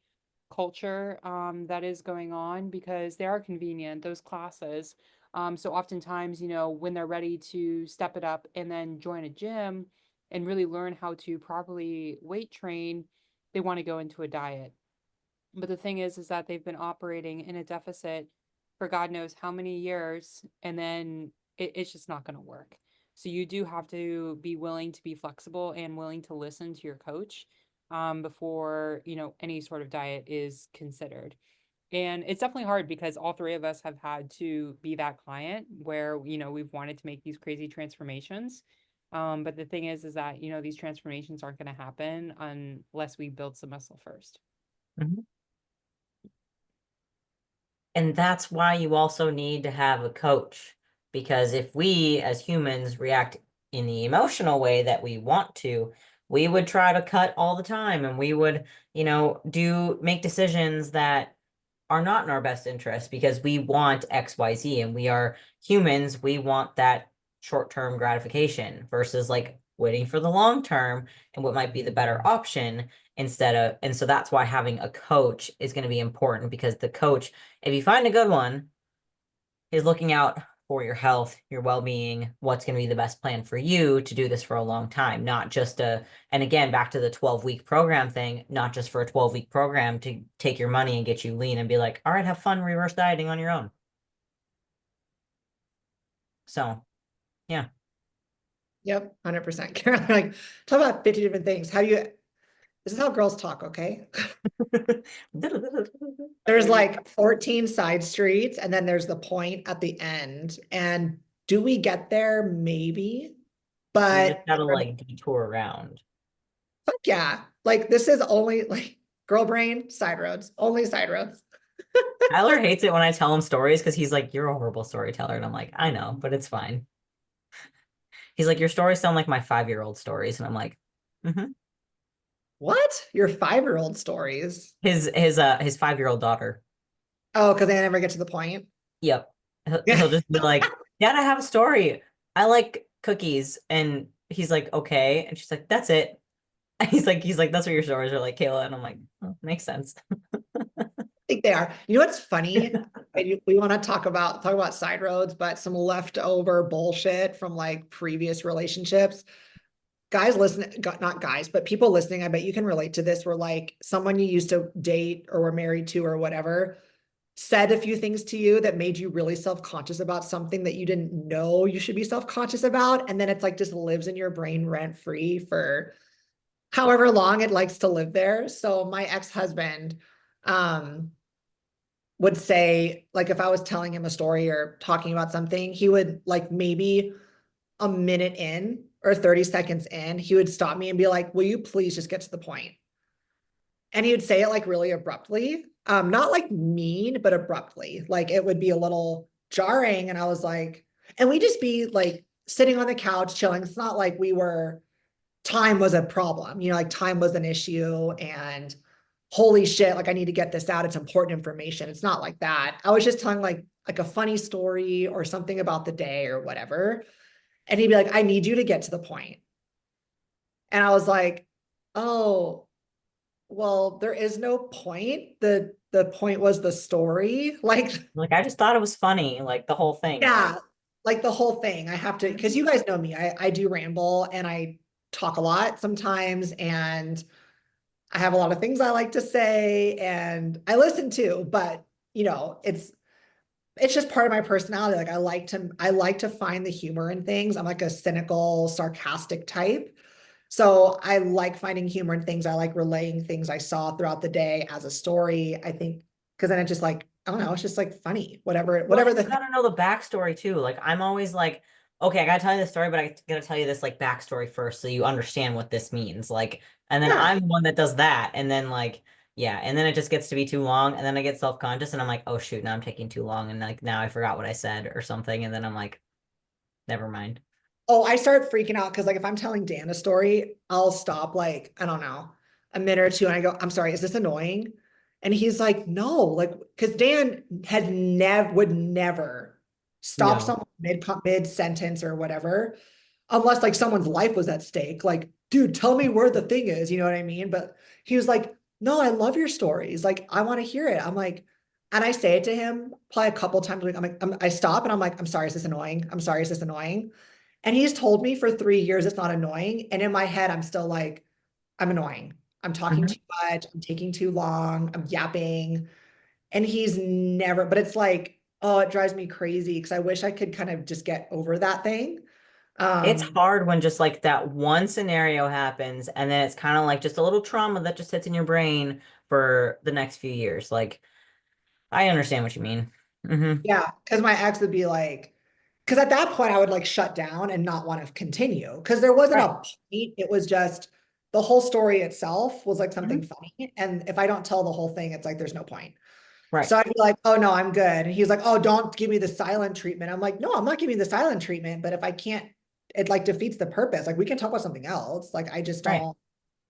S3: culture that is going on because they are convenient, those classes. So oftentimes, when they're ready to step it up and then join a gym and really learn how to properly weight train, they want to go into a diet. But the thing is that they've been operating in a deficit for God knows how many years, and then it's just not going to work. So you do have to be willing to be flexible and willing to listen to your coach before, any sort of diet is considered. And it's definitely hard because all three of us have had to be that client where, we've wanted to make these crazy transformations. But the thing is that, these transformations aren't going to happen unless we build some muscle first.
S1: Mhm. And that's why you also need to have a coach. Because if we as humans react in the emotional way that we want to, we would try to cut all the time and we would, make decisions that are not in our best interest because we want XYZ and we are humans. We want that short-term gratification versus like waiting for the long term and what might be the better option and so that's why having a coach is going to be important because the coach, if you find a good one, is looking out for your health, your well-being, what's going to be the best plan for you to do this for a long time, not just and again, back to the 12-week program thing, not just for a 12-week program to take your money and get you lean and be like, all right, have fun reverse dieting on your own. So, yeah.
S2: Yep, 100%. Carolyn, like, talk about 50 different things. This is how girls talk, okay? There's like 14 side streets, and then there's the point at the end. And do we get there? Maybe.
S1: We just
S2: But
S1: gotta like detour around.
S2: fuck yeah. Like, this is only like girl brain, side roads, only side roads.
S1: Tyler hates it when I tell him stories because he's like, you're a horrible storyteller. And I'm like, I know, but it's fine. He's like, your stories sound like my 5-year-old stories. And I'm like, mm-hmm.
S2: What? Your 5-year-old stories?
S1: His 5-year-old daughter.
S2: Oh, because they never get to the point.
S1: Yep. He'll just be like, Dad, I have a story. I like cookies. And he's like, okay. And she's like, that's it. And he's like, that's what your stories are like, Kayla. And I'm like, oh, makes sense.
S2: I think they are. You know what's funny? We want to talk about side roads, but some leftover bullshit from like previous relationships. Guys listening, not guys, but people listening, I bet you can relate to this, where like someone you used to date or were married to or whatever said a few things to you that made you really self-conscious about something that you didn't know you should be self-conscious about. And then it's like just lives in your brain rent free for however long it likes to live there. So my ex-husband, um, would say, like, if I was telling him a story or talking about something, he would like maybe a minute in or 30 seconds in, he would stop me and be like, will you please just get to the point? And he would say it like really abruptly, not like mean, but abruptly. Like it would be a little jarring. And I was like, and we just be like sitting on the couch chilling. It's not like time was a problem, like time was an issue and holy shit, like I need to get this out. It's important information. It's not like that. I was just telling like a funny story or something about the day or whatever. And he'd be like, I need you to get to the point. And I was like, oh, well, there is no point. The point was the story. Like,
S1: Like I just thought it was funny, like the whole thing.
S2: yeah, like the whole thing. I have to, because you guys know me. I do ramble and I talk a lot sometimes, and I have a lot of things I like to say, and I listen too, but it's just part of my personality. Like I like to find the humor in things. I'm like a cynical, sarcastic type. So I like finding humor in things. I like relaying things I saw throughout the day as a story. I think because then it's just like, I don't know, it's just like funny, whatever,
S1: Well,
S2: whatever
S1: and
S2: the
S1: you
S2: thing.
S1: gotta know the backstory too. Like I'm always like, okay, I gotta tell you the story, but I gotta tell you this like backstory first so you understand what this means. Like, and then
S2: Yeah.
S1: I'm the one that does that, and then like, yeah, and then it just gets to be too long, and then I get self-conscious, and I'm like, oh shoot, now I'm taking too long, and like now I forgot what I said or something, and then I'm like, never mind.
S2: Oh, I start freaking out because like if I'm telling Dan a story, I'll stop like, I don't know, a minute or two and I go, I'm sorry, is this annoying? And he's like, no, like, because Dan has never would never stop
S1: No.
S2: someone mid sentence or whatever, unless like someone's life was at stake. Like, dude, tell me where the thing is, you know what I mean? But he was like, no, I love your stories. Like, I want to hear it. I'm like, and I say it to him probably a couple times a week. I'm like, I stop and I'm like, I'm sorry, is this annoying? I'm sorry, is this annoying? And he's told me for 3 years it's not annoying. And in my head, I'm still like, I'm annoying. I'm talking
S1: Mhm.
S2: too much. I'm taking too long. I'm yapping. And he's never, but it's like, oh, it drives me crazy because I wish I could kind of just get over that thing.
S1: It's
S2: Um,
S1: hard when just like that one scenario happens, and then it's kind of like just a little trauma that just sits in your brain for the next few years. Like, I understand what you mean. Hmm.
S2: yeah, because my ex would be like, because at that point I would like shut down and not want to continue because there wasn't a
S1: Right.
S2: point. It was just the whole story itself was like something
S1: Hmm.
S2: funny. And if I don't tell the whole thing, it's like there's no point.
S1: Right.
S2: So I'd be like, oh no, I'm good. And he's like, oh, don't give me the silent treatment. I'm like, no, I'm not giving you the silent treatment. But if I can't, it like defeats the purpose. Like we can talk about something else. Like I just
S1: Right.
S2: don't,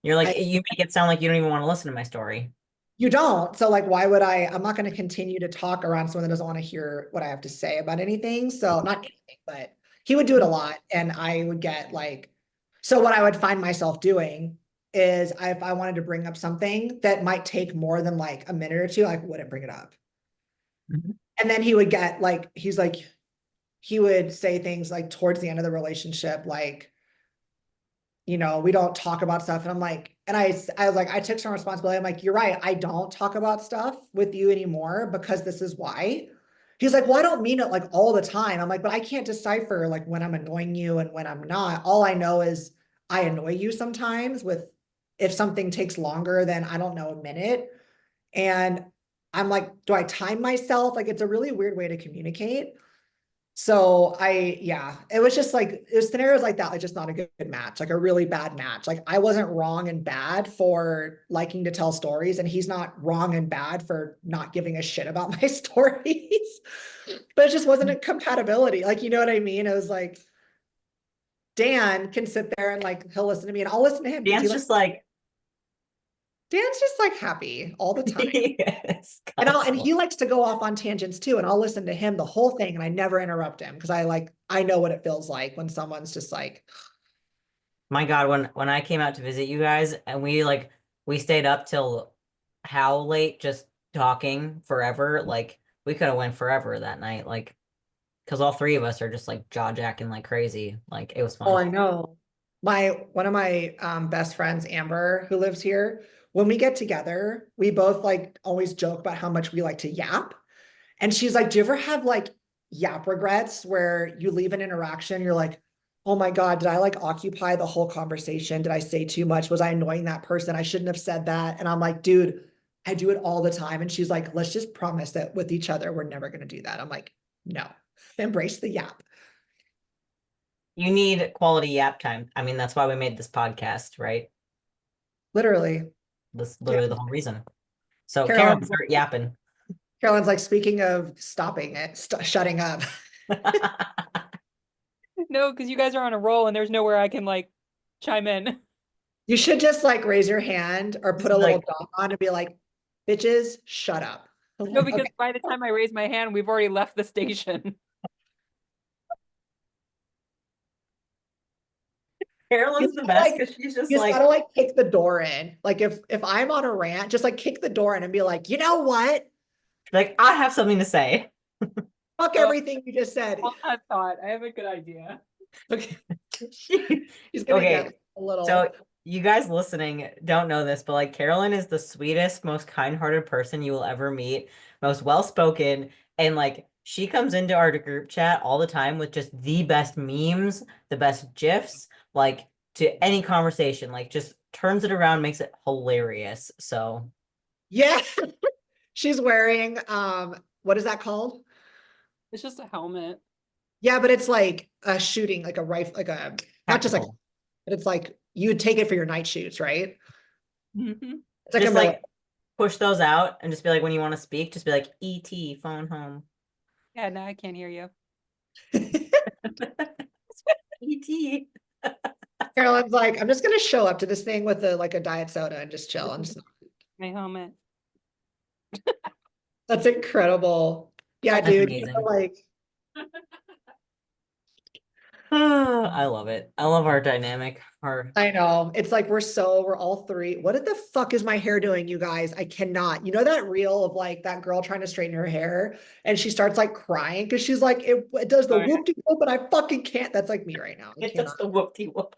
S1: You're like,
S2: I,
S1: you make it sound like you don't even want to listen to my story.
S2: you don't. So like, why would I'm not going to continue to talk around someone that doesn't want to hear what I have to say about anything. So not anything, but he would do it a lot. And I would get like, so what I would find myself doing is if I wanted to bring up something that might take more than like a minute or two, I wouldn't bring it up.
S1: Mhm.
S2: And then he would get like, he's like, he would say things like towards the end of the relationship, like, we don't talk about stuff. And I'm like, and I was like, I took some responsibility. I'm like, you're right. I don't talk about stuff with you anymore because this is why. He's like, well, I don't mean it like all the time. I'm like, but I can't decipher like when I'm annoying you and when I'm not. All I know is I annoy you sometimes with if something takes longer than I don't know, a minute. And I'm like, do I time myself? Like, it's a really weird way to communicate. So yeah, it was just like, it was scenarios like that, like just not a good match, like a really bad match. Like I wasn't wrong and bad for liking to tell stories, and he's not wrong and bad for not giving a shit about my stories. But it just wasn't a compatibility. Like, you know what I mean? It was like Dan can sit there and like he'll listen to me and I'll listen to him because he
S1: Dan's
S2: like
S1: just like,
S2: Dan's just like happy all the time.
S1: yes,
S2: And
S1: constantly.
S2: he likes to go off on tangents too, and I'll listen to him the whole thing and I never interrupt him because I know what it feels like when someone's just like,
S1: My God, when I came out to visit you guys and we stayed up till how late just talking forever. Like we could have went forever that night. Like because all three of us are just like jaw jacking like crazy. Like it was
S2: oh,
S1: fun.
S2: I know. One of my best friends, Amber, who lives here, when we get together, we both like always joke about how much we like to yap. And she's like, do you ever have like yap regrets where you leave an interaction, you're like, oh my God, did I like occupy the whole conversation? Did I say too much? Was I annoying that person? I shouldn't have said that. And I'm like, dude, I do it all the time. And she's like, let's just promise that with each other, we're never going to do that. I'm like, no, embrace the yap.
S1: You need quality yap time. I mean, that's why we made this podcast, right?
S2: Literally.
S1: That's
S2: Yeah.
S1: literally the whole reason. So Karen,
S2: Carolyn,
S1: start yapping.
S2: Carolyn's like, speaking of stopping it, shutting up.
S3: No, because you guys are on a roll and there's nowhere I can like chime in.
S2: You should just like raise your hand or
S1: Just
S2: put a
S1: be
S2: little
S1: like,
S2: dot on and be like, bitches, shut up. I'm
S3: No,
S2: like,
S3: because
S2: okay.
S3: by the time I raise my hand, we've already left the station.
S1: Carolyn's the best because she's just
S2: You just
S1: like,
S2: gotta like kick the door in. Like if I'm on a rant, just like kick the door in and be like, you know what?
S1: I have something to say.
S2: Fuck
S3: Oh,
S2: everything you just said.
S3: hold that thought. I have a good idea.
S2: Okay. She's gonna
S1: Okay,
S2: get a little.
S1: so you guys listening don't know this, but like Carolyn is the sweetest, most kind-hearted person you will ever meet, most well-spoken, and like she comes into our group chat all the time with just the best memes, the best GIFs, like to any conversation, like just turns it around, makes it hilarious. So
S2: Yeah. She's wearing what is that called?
S3: It's just a helmet.
S2: Yeah, but it's like a shooting, like a rifle, like a not just like,
S1: tactical.
S2: but it's like you would take it for your night shoots, right?
S3: Mm-hmm.
S2: It's like a
S1: Just
S2: military.
S1: like push those out and just be like when you want to speak, just be like ET, phone home.
S3: Yeah, no, I can't hear you.
S1: ET.
S2: Carolyn's like, I'm just gonna show up to this thing with a like a diet soda and just chill. And just
S3: My helmet.
S2: that's incredible. Yeah,
S1: That's
S2: dude.
S1: amazing.
S2: Like,
S1: I love it. I love our dynamic. Our
S2: I know. It's like we're all three. What the fuck is my hair doing, you guys? I cannot. You know that reel of like that girl trying to straighten her hair and she starts like crying because she's like, it does the
S3: Oh, yeah.
S2: whoop de whoop, but I fucking can't. That's like me right now. I
S1: it does
S2: cannot.
S1: the whoop-de-whoop.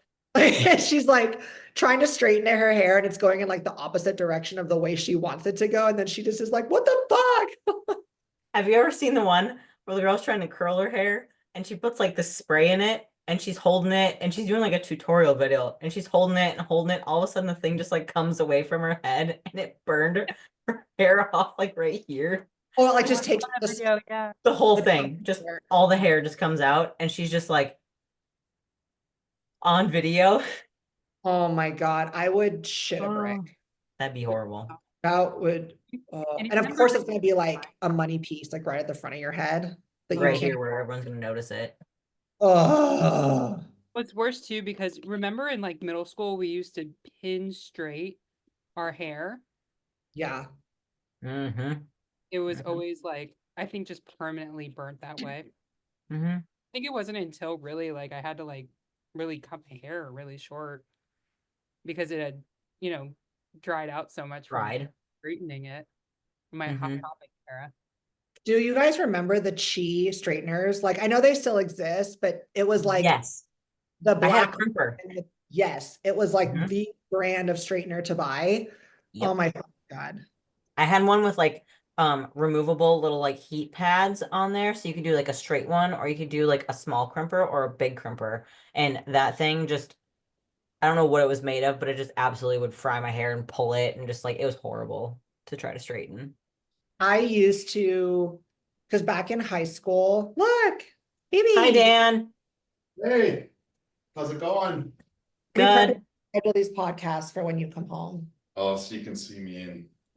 S2: She's like trying to straighten her hair and it's going in like the opposite direction of the way she wants it to go. And then she just is like, what the fuck?
S1: Have you ever seen the one where the girl's trying to curl her hair and she puts like the spray in it and she's holding it and she's doing like a tutorial video and she's holding it and holding it. All of a sudden the thing just like comes away from her head and it burned her hair off like right here.
S2: Or like
S3: I
S2: just
S3: saw
S2: takes
S3: that video, yeah.
S1: The whole
S2: the top
S1: thing, just
S2: hair.
S1: all the hair just comes out and she's just like on video.
S2: Oh my God. I would shit a brick.
S1: Oh, that'd be horrible.
S2: That would,
S3: And
S2: and of
S3: remember,
S2: course it's going to be like a money piece, like right at the front of your head that you
S1: Right
S2: can't.
S1: here where everyone's gonna notice it.
S2: Oh,
S3: what's worse too, because remember in like middle school, we used to pin straight our hair.
S2: yeah.
S1: Mm-hmm.
S3: It was
S1: Mm-hmm.
S3: always like, I think just permanently burnt that way.
S1: Mm-hmm.
S3: I think it wasn't until really like I had to like really cut my hair really short because it had, you know, dried out so much from
S1: Pride.
S3: straightening it in my hot
S1: Mm-hmm.
S3: topic era.
S2: Do you guys remember the Chi straighteners? Like, I know they still exist, but it was like
S1: Yes.
S2: the
S1: I had a
S2: black.
S1: crimper.
S2: Yes, it was like
S1: Mhm.
S2: the brand of straightener to buy. Oh
S1: Yep.
S2: my God.
S1: I had one with like removable little like heat pads on there. So you could do like a straight one or you could do like a small crimper or a big crimper. And that thing just I don't know what it was made of, but it just absolutely would fry my hair and pull it and just like it was horrible to try to straighten.
S2: I used to, because back in high school, look,
S1: Hi
S2: baby,
S1: Dan.
S4: Hey, how's it going?
S2: we
S1: Good.
S2: schedule these podcasts for when you come home.
S4: Oh, so you can see me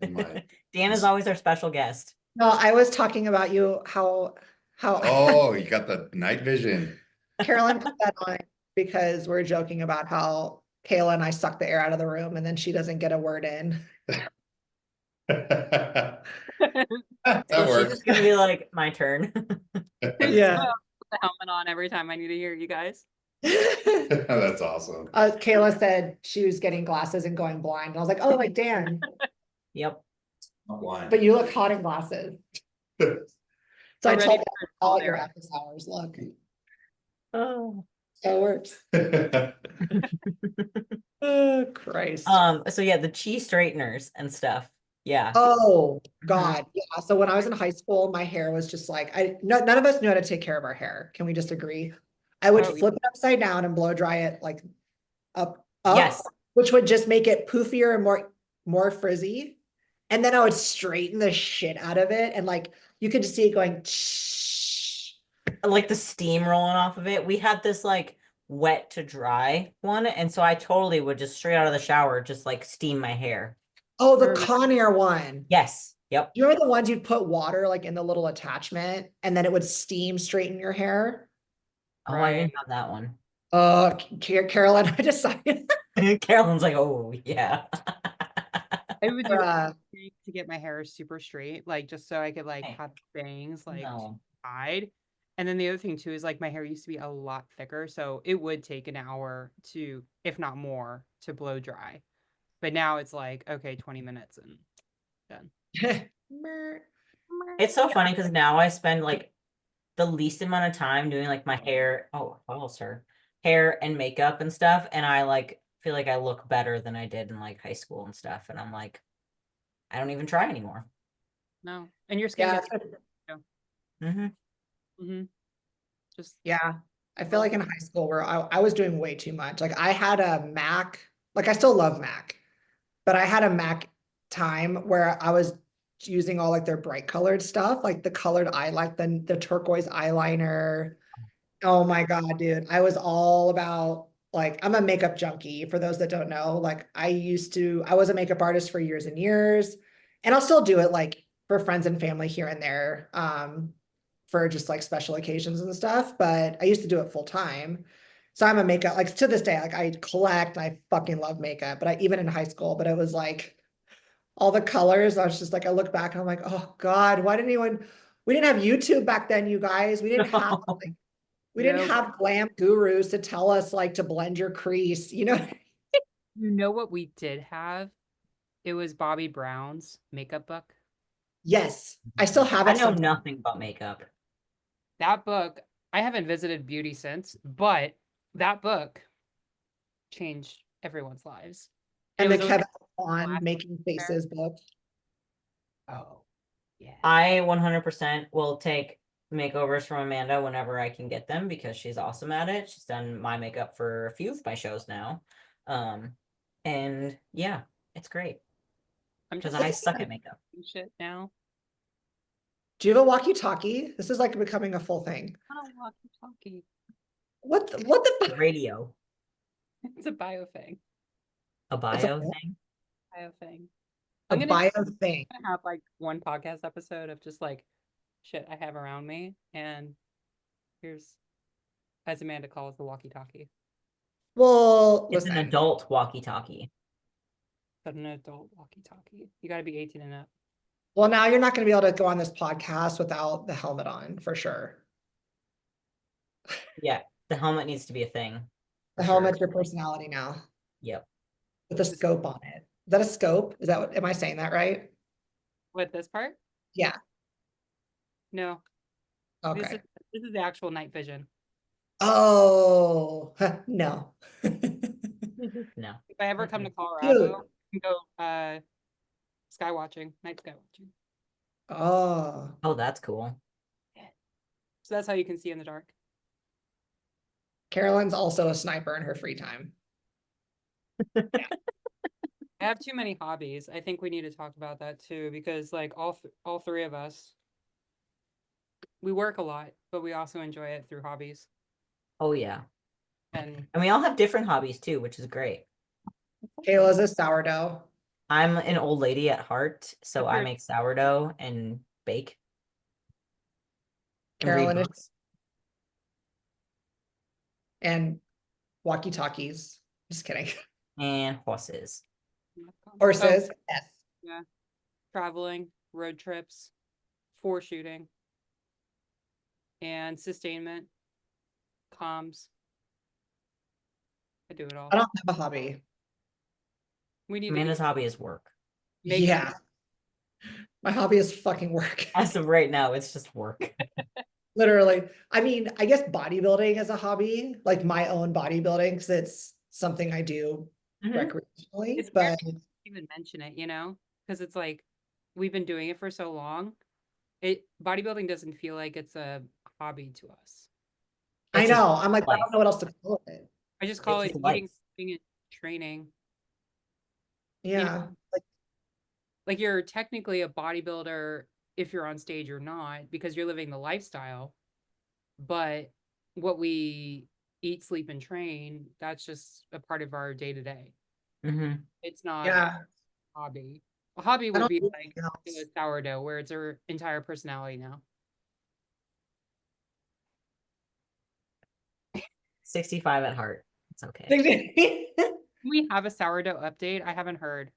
S4: in my.
S1: Dan is always our special guest.
S2: No, I was talking about you, how
S4: Oh, you got the night vision.
S2: Carolyn put that on because we're joking about how Kayla and I suck the air out of the room and then she doesn't get a word in.
S4: That
S1: So she's
S4: works.
S1: just gonna be like, my turn.
S2: Yeah.
S3: Put the helmet on every time I need to hear you guys.
S4: That's awesome.
S2: Kayla said she was getting glasses and going blind. And I was like, oh, like Dan,
S1: Yep.
S4: Not blind.
S2: but you look hot in glasses. So I
S3: Already
S2: told them
S3: for
S2: all
S3: cold
S2: your
S3: era.
S2: office hours look.
S1: Oh.
S2: So it works. Oh, Christ.
S1: So yeah, the chi straighteners and stuff. Yeah.
S2: Oh
S1: Mhm.
S2: God. Yeah. So when I was in high school, my hair was just like none of us knew how to take care of our hair. Can we just agree? I would
S3: Oh,
S2: flip it upside down and blow dry it like up,
S1: Yes.
S2: which would just make it poofier and more frizzy. And then I would straighten the shit out of it. And like you could just see it going
S1: Like the steam rolling off of it. We had this like wet to dry one, and so I totally would just straight out of the shower just like steam my hair.
S2: Oh, the
S3: Perfect.
S2: Conair one.
S1: Yes. Yep.
S2: You remember the ones you'd put water like in the little attachment and then it would steam straighten your hair?
S1: Oh, I didn't have that one.
S2: Carolyn, I decided.
S1: Carolyn's like, oh yeah.
S3: I would do
S2: Uh,
S3: anything to get my hair super straight, like just so I could like
S1: Hey,
S3: have bangs like
S1: no.
S3: tied. And then the other thing too is like my hair used to be a lot thicker, so it would take an hour to, if not more, to blow dry. But now it's like, okay, 20 minutes and done.
S1: It's so funny because now I spend like the least amount of time doing like my hair. Oh, sir, hair and makeup and stuff, and I like feel like I look better than I did in like high school and stuff. And I'm like, I don't even try anymore.
S3: No, and your skin
S2: Yeah,
S3: gets.
S1: Mm-hmm.
S3: Mm-hmm. Just
S2: yeah. I feel like in high school where I was doing way too much. Like I had a Mac, like I still love Mac, but I had a Mac time where I was using all like their bright colored stuff, like the colored eye, like the turquoise eyeliner. Oh my God, dude. I was all about like I'm a makeup junkie for those that don't know. Like I was a makeup artist for years and years, and I'll still do it like for friends and family here and there, for just like special occasions and stuff, but I used to do it full time. So I'm a makeup, like to this day, like I collect, I fucking love makeup, but even in high school, but it was like all the colors. I was just like, I look back and I'm like, oh God, we didn't have YouTube back then, you guys. We didn't
S3: no.
S2: have glam gurus to tell us like to blend your crease, you know?
S3: You know what we did have? It was Bobby Brown's makeup book.
S2: Yes, I still have
S1: I
S2: it
S1: know
S2: sometimes.
S1: nothing about makeup.
S3: That book, I haven't visited beauty since, but that book changed everyone's lives. And
S2: And
S3: it
S2: the
S3: was always
S2: Kevin on
S3: last
S2: making
S3: there.
S2: faces book.
S3: Oh, yeah.
S1: I 100% will take makeovers from Amanda whenever I can get them because she's awesome at it. She's done my makeup for a few of my shows now. Um, and yeah, it's great
S3: I'm
S1: because
S3: just
S1: I suck at makeup.
S3: shit now.
S2: Do you have a walkie-talkie? This is like becoming a full thing.
S3: I don't walkie-talkie.
S2: What the fuck?
S1: Radio,
S3: It's a bio thing.
S1: a
S2: It's a,
S1: bio thing.
S3: Bio thing.
S2: a
S3: I'm gonna
S2: bio thing.
S3: have like one podcast episode of just like shit I have around me, and here's, as Amanda calls, the walkie-talkie.
S2: Well,
S1: It's an
S2: listen,
S1: adult walkie-talkie.
S3: But an adult walkie-talkie. You got to be 18 and up.
S2: well, now you're not going to be able to go on this podcast without the helmet on for sure.
S1: Yeah, the helmet needs to be a thing.
S2: The
S1: for sure.
S2: helmet's your personality now
S1: Yep.
S2: with a scope on it. Is that a scope? Is that am I saying that right?
S3: With this part?
S2: Yeah.
S3: No.
S2: Okay.
S3: This is the actual night vision.
S2: Oh, no.
S1: No.
S3: If I ever come to
S1: Mm-mm.
S3: Colorado,
S2: Dude.
S3: I can go sky watching, night sky watching.
S2: Oh,
S1: Oh, that's cool.
S3: So that's how you can see in the dark.
S2: Carolyn's also a sniper in her free time.
S3: I have too many hobbies. I think we need to talk about that too, because like all three of us, we work a lot, but we also enjoy it through hobbies.
S1: Oh yeah.
S3: And
S1: And we all have different hobbies too, which is great.
S2: Kayla's a sourdough.
S1: I'm an old lady at heart, so
S3: What's
S1: I
S3: your-
S1: make sourdough and bake and read
S2: Carolyn is
S1: books.
S2: and walkie-talkies. Just kidding.
S1: And horses.
S2: Horses. Yes.
S3: Yeah. Traveling, road trips, for shooting, and sustainment, comms. I do it all.
S2: I don't have a hobby.
S3: We need
S1: Amanda's
S3: to
S1: hobby is work.
S3: make
S2: Yeah. My hobby is fucking work.
S1: As of right now, it's just work.
S2: Literally. I mean, I guess bodybuilding is a hobby, like my own bodybuilding, because it's something I do
S1: Mhm.
S2: recreationally,
S3: It's
S2: but
S3: weird to even mention it, you know, because it's like we've been doing it for so long. Bodybuilding doesn't feel like it's a hobby to us.
S2: I
S1: It's just
S2: know. I'm like, I
S1: life.
S2: don't know what else to call it.
S3: I just call
S1: It's
S3: it
S1: just
S3: eating,
S1: life.
S3: sleeping, and training.
S2: Yeah.
S3: Like you're technically a bodybuilder if you're on stage or not, because you're living the lifestyle. But what we eat, sleep, and train, that's just a part of our day to day.
S1: Hmm.
S3: It's not
S2: Yeah.
S3: a hobby. A hobby
S2: I
S3: would
S2: don't
S3: be
S2: do
S3: like
S2: anything else.
S3: a sourdough, where it's our entire personality now.
S1: 65 at heart. It's okay.
S3: We have a sourdough update. I haven't heard.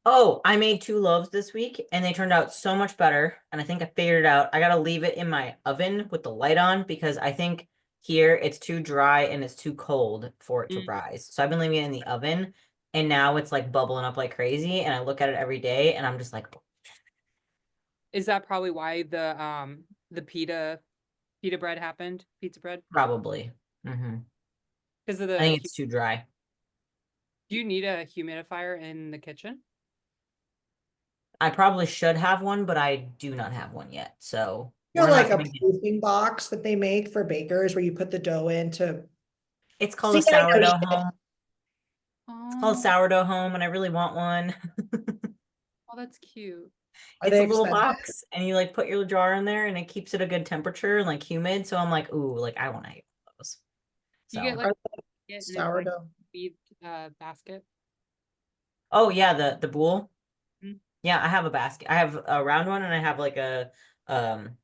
S1: Oh, I made 2 loaves this week and they turned out so much better. And I think I figured it out. I gotta leave it in my oven with the light on because I think here it's too dry and it's too cold for it to
S3: Mm.
S1: rise. So I've been leaving it in the oven and now it's like bubbling up like crazy. And I look at it every day and I'm just like,
S3: Is that probably why the pita bread happened? Pizza bread?
S1: probably. Hmm.
S3: Because of
S1: I
S3: the
S1: think it's too dry.
S3: do you need a humidifier in the kitchen?
S1: I probably should have one, but I do not have one yet. So
S2: You know,
S1: we're
S2: like
S1: not
S2: a
S1: gonna get
S2: proofing box that they make for bakers where you put the dough in to
S1: it's called a
S2: see, I know
S1: sourdough
S2: shit.
S1: home. It's called
S3: Oh,
S1: sourdough home, and I really want one.
S3: oh, that's cute.
S2: Are
S1: It's
S2: they
S1: a little
S2: expensive?
S1: box and you like put your jar in there and it keeps it a good temperature and like humid. So I'm like, ooh, like I want to have those.
S3: You get
S1: So,
S3: like
S2: Are they
S3: it and it's like
S2: sourdough?
S3: feed basket.
S1: oh yeah, the boule.
S3: Mm,
S1: Yeah, I have a basket. I have a round one and I have like a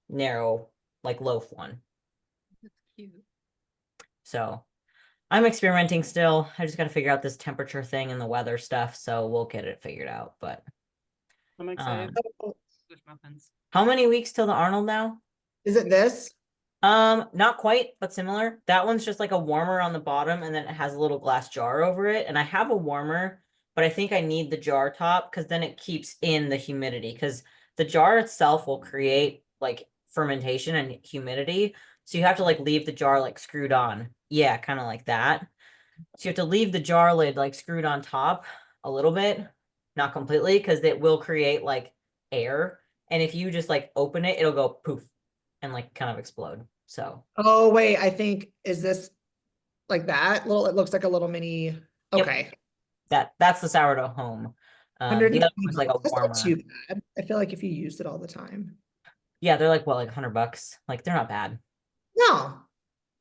S1: narrow like loaf one.
S3: that's cute.
S1: So I'm experimenting still. I just got to figure out this temperature thing and the weather stuff. So we'll get it figured out. But
S3: I'm excited.
S1: um,
S2: Oh,
S3: With muffins.
S1: how many weeks till the Arnold now?
S2: is it this?
S1: Not quite, but similar. That one's just like a warmer on the bottom and then it has a little glass jar over it. And I have a warmer, but I think I need the jar top because then it keeps in the humidity because the jar itself will create like fermentation and humidity. So you have to like leave the jar like screwed on. Yeah, kind of like that. So you have to leave the jar lid like screwed on top a little bit, not completely, because it will create like air. And if you just like open it, it'll go poof and like kind of explode. So,
S2: Oh, wait, I think, is this like that? Little, it looks like a little mini,
S1: yep,
S2: okay.
S1: that's the sourdough home. The other
S2: 120
S1: one's like a
S2: bucks. That's not too
S1: warmer.
S2: bad. I feel like if you used it all the time.
S1: Yeah, they're like what, like $100? Like they're not bad.
S2: No.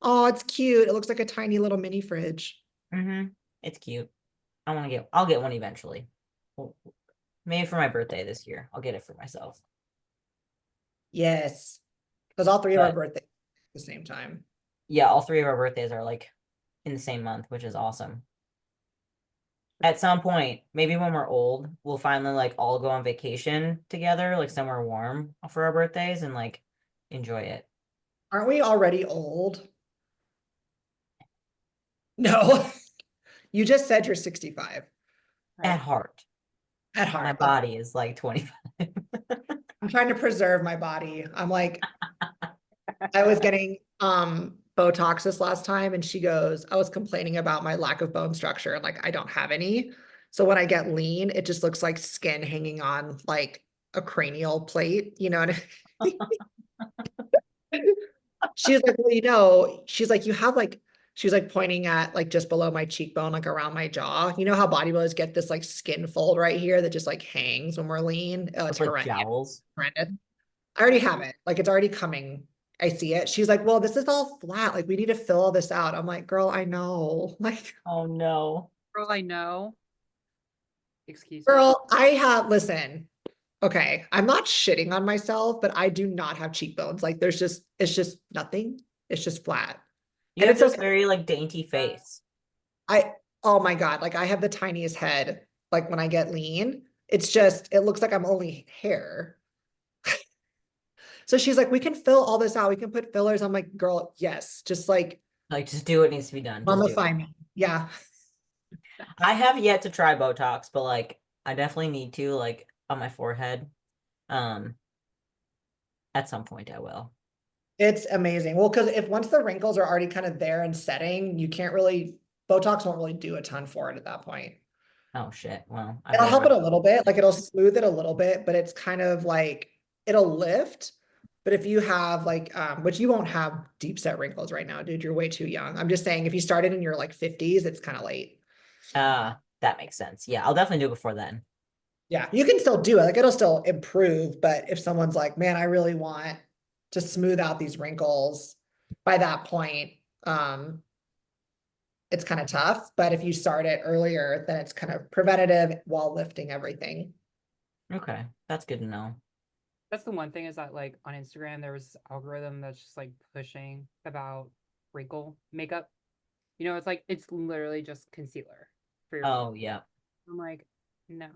S2: Oh, it's cute. It looks like a tiny little mini fridge.
S1: Mm-hmm. It's cute. I'll get one eventually. Well, maybe for my birthday this year. I'll get it for myself.
S2: Yes. Because all three of our
S1: But
S2: birthdays at the same time.
S1: yeah, all three of our birthdays are like in the same month, which is awesome. At some point, maybe when we're old, we'll finally like all go on vacation together, like somewhere warm for our birthdays and like enjoy it.
S2: Aren't we already old? No. You just said you're 65
S1: At heart.
S2: at
S1: My
S2: heart. Okay.
S1: body is like 25.
S2: I'm trying to preserve my body. I'm like, I was getting Botox this last time and she goes, I was complaining about my lack of bone structure and like I don't have any. So when I get lean, it just looks like skin hanging on like a cranial plate, you know what I mean? She's like, well, she's like, you have like, she was like pointing at like just below my cheekbone, like around my jaw. You know how bodybuilders get this like skin fold right here that just like hangs when we're lean? Oh, it's
S1: With like
S2: horrendous.
S1: jowls.
S2: Horrendous. I already have it. Like it's already coming. I see it. She's like, well, this is all flat. Like we need to fill all this out. I'm like, girl, I know. Like,
S1: Oh no.
S3: Girl, I know. Excuse me.
S2: girl, listen, okay, I'm not shitting on myself, but I do not have cheekbones. Like it's just nothing. It's just flat.
S1: You
S2: And
S1: have
S2: it's
S1: this
S2: okay.
S1: very like dainty face.
S2: I, oh my God, like I have the tiniest head. Like when I get lean, it's just, it looks like I'm only hair. So she's like, we can fill all this out. We can put fillers. I'm like, girl, yes. Just like
S1: Like just do what needs to be done. Just do it.
S2: mummify me. Yeah.
S1: I have yet to try Botox, but like I definitely need to like on my forehead. Um, at some point I will.
S2: It's amazing. Well, because if once the wrinkles are already kind of there and setting, you can't really, Botox won't really do a ton for it at that point.
S1: Oh shit. Well, I
S2: It'll help it
S1: better.
S2: a little bit, like it'll smooth it a little bit, but it's kind of like it'll lift. But if you have like, which you won't have deep set wrinkles right now, dude, you're way too young. I'm just saying if you started in your like 50s, it's kind of late.
S1: That makes sense. Yeah, I'll definitely do it before then.
S2: Yeah, you can still do it. Like it'll still improve, but if someone's like, man, I really want to smooth out these wrinkles by that point, it's kind of tough. But if you start it earlier, then it's kind of preventative while lifting everything.
S1: Okay, that's good to know.
S3: That's the one thing is that like on Instagram there was this algorithm that's just like pushing about wrinkle makeup. You know, it's like it's literally just concealer for your face.
S1: Oh yeah.
S3: I'm like, no.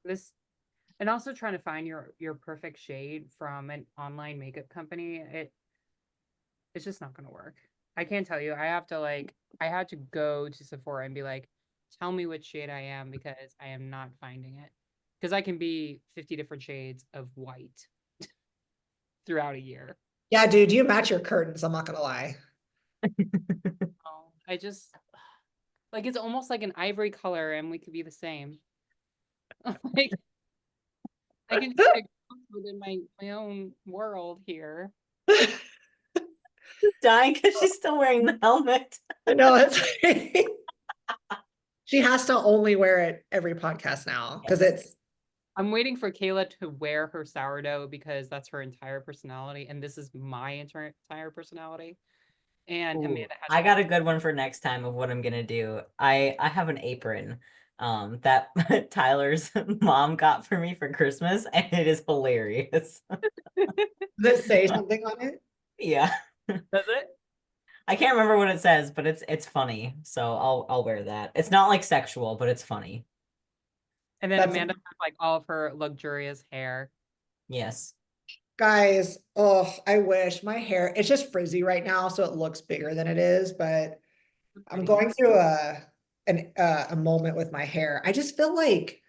S3: This, and also trying to find your perfect shade from an online makeup company, it's just not going to work. I can't tell you. I had to go to Sephora and be like, tell me which shade I am because I am not finding it. Because I can be 50 different shades of white throughout a year.
S2: Yeah, dude, you match your curtains. I'm not gonna lie.
S3: Oh, I just like it's almost like an ivory color and we could be the same. Like I can just like within my own world here.
S1: Dying because she's still wearing the helmet.
S2: I know it's she has to only wear it every podcast now because it's
S3: I'm waiting for Kayla to wear her sourdough because that's her entire personality, and this is my entire personality. And
S1: Ooh,
S3: Amanda has
S1: I
S3: to have.
S1: got a good one for next time of what I'm gonna do. I have an apron that Tyler's mom got for me for Christmas, and it is hilarious.
S2: does it say something on it?
S1: Yeah.
S3: Does it?
S1: I can't remember what it says, but it's funny. So I'll wear that. It's not like sexual, but it's funny.
S3: And then
S2: That's
S3: Amanda has like all of her luxurious hair.
S1: Yes.
S2: guys. Oh, I wish my hair. It's just frizzy right now, so it looks bigger than it is. But I'm
S3: Pretty.
S2: going through a moment with my hair. I just feel like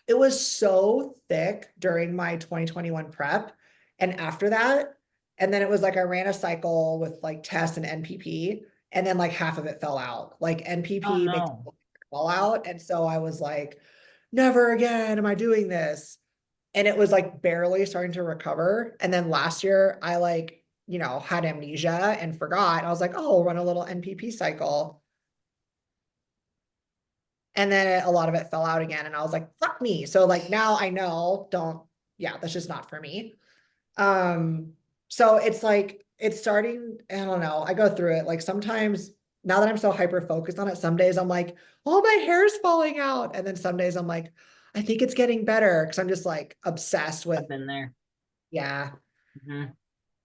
S2: it was so thick during my 2021 prep. And after that, and then it was like I ran a cycle with like test and NPP, and then like half of it fell out. Like
S1: Oh
S2: NPP makes
S1: no.
S2: it fall out. And so I was like, never again am I doing this. And it was like barely starting to recover. And then last year I like, had amnesia and forgot. I was like, oh, I'll run a little NPP cycle. And then a lot of it fell out again. And I was like, fuck me. So like now I know, yeah, that's just not for me. Um, so it's like, it's starting, I don't know. I go through it. Like sometimes now that I'm so hyper focused on it, some days I'm like, oh, my hair's falling out. And then some days I'm like, I think it's getting better. Cause I'm just like obsessed with,
S1: I've been there.
S2: yeah.
S1: Hmm.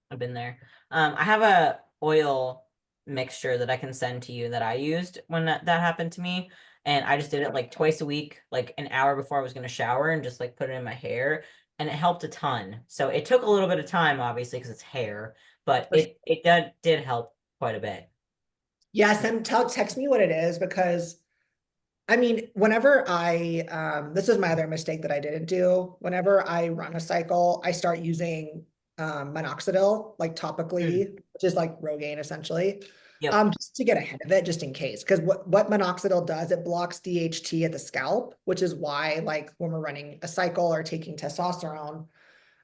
S1: I've been there. I have a oil mixture that I can send to you that I used when that happened to me. And I just did it like twice a week, like an hour before I was going to shower and just like put it in my hair. And it helped a ton. So it took a little bit of time, obviously, because it's hair, but
S2: For sure.
S1: it did help quite a bit.
S2: Yes. And text me what it is because I mean, whenever this is my other mistake that I didn't do. Whenever I run a cycle, I start using minoxidil, like topically,
S1: Mm.
S2: which is like Rogaine essentially,
S1: Yep.
S2: just to get ahead of it, just in case. Because what minoxidil does, it blocks DHT at the scalp, which is why, like, when we're running a cycle or taking testosterone,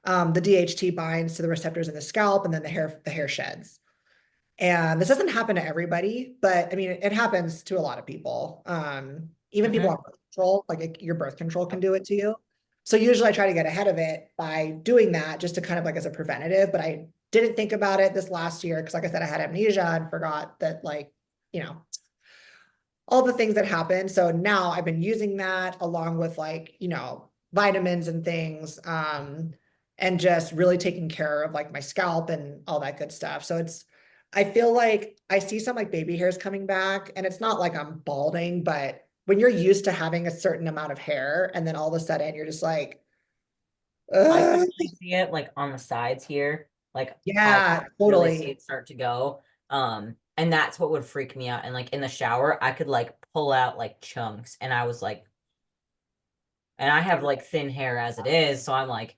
S2: the DHT binds to the receptors in the scalp, and then the hair sheds. And this doesn't happen to everybody, but I mean, it happens to a lot of people. Even people on
S1: Hmm.
S2: birth control, like your birth control can do it to you. So usually I try to get ahead of it by doing that just to kind of like as a preventative, but I didn't think about it this last year because like I said, I had amnesia and forgot that like, you know, all the things that happen. So now I've been using that along with like, vitamins and things, and just really taking care of like my scalp and all that good stuff. So I feel like I see some like baby hairs coming back and it's not like I'm balding, but when you're used to having a certain amount of hair and then all of a sudden you're just like,
S1: I could
S2: ugh.
S1: really see it like on the sides here. Like I could
S2: Yeah,
S1: really see
S2: totally.
S1: it start to go. And that's what would freak me out. And like in the shower, I could like pull out like chunks. And I was like, and I have like thin hair as it is, so I'm like,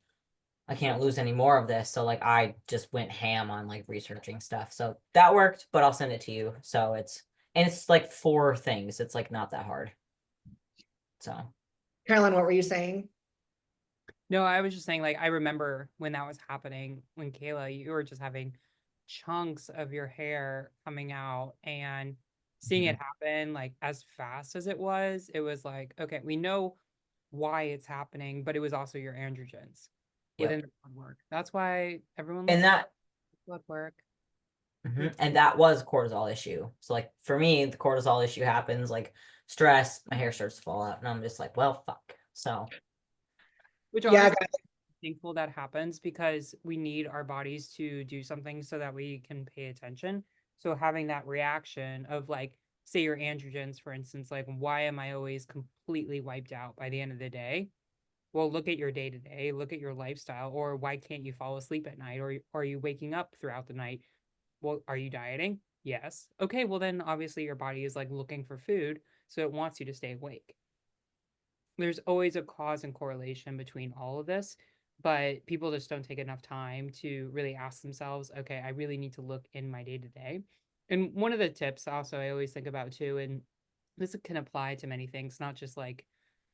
S1: I can't lose any more of this. So like I just went ham on like researching stuff. So that worked, but I'll send it to you. So it's like 4 things. It's like not that hard. So
S2: Carolyn, what were you saying?
S3: No, I was just saying, like, I remember when that was happening, when Kayla, you were just having chunks of your hair coming out and seeing it
S1: mhm.
S3: happen like as fast as it was like, okay, we know why it's happening, but it was also your androgens
S1: Yep.
S3: within the blood work. That's why everyone
S1: And
S3: listens to
S1: that
S3: blood work.
S1: and that was a cortisol issue. So like for me, the cortisol issue happens, like stress, my hair starts to fall out, and I'm just like, well, fuck. So
S3: Which
S2: Yeah,
S3: honestly, I'm thankful that happens because we need our bodies to do something so that we can pay attention. So having that reaction of like say your androgens, for instance, like why am I always completely wiped out by the end of the day? Well, look at your day to day, look at your lifestyle, or why can't you fall asleep at night? Or are you waking up throughout the night? Well, are you dieting? Yes. Okay, well then obviously your body is like looking for food, so it wants you to stay awake. There's always a cause and correlation between all of this, but people just don't take enough time to really ask themselves, okay, I really need to look in my day to day. And one of the tips also I always think about too, and this can apply to many things, not just like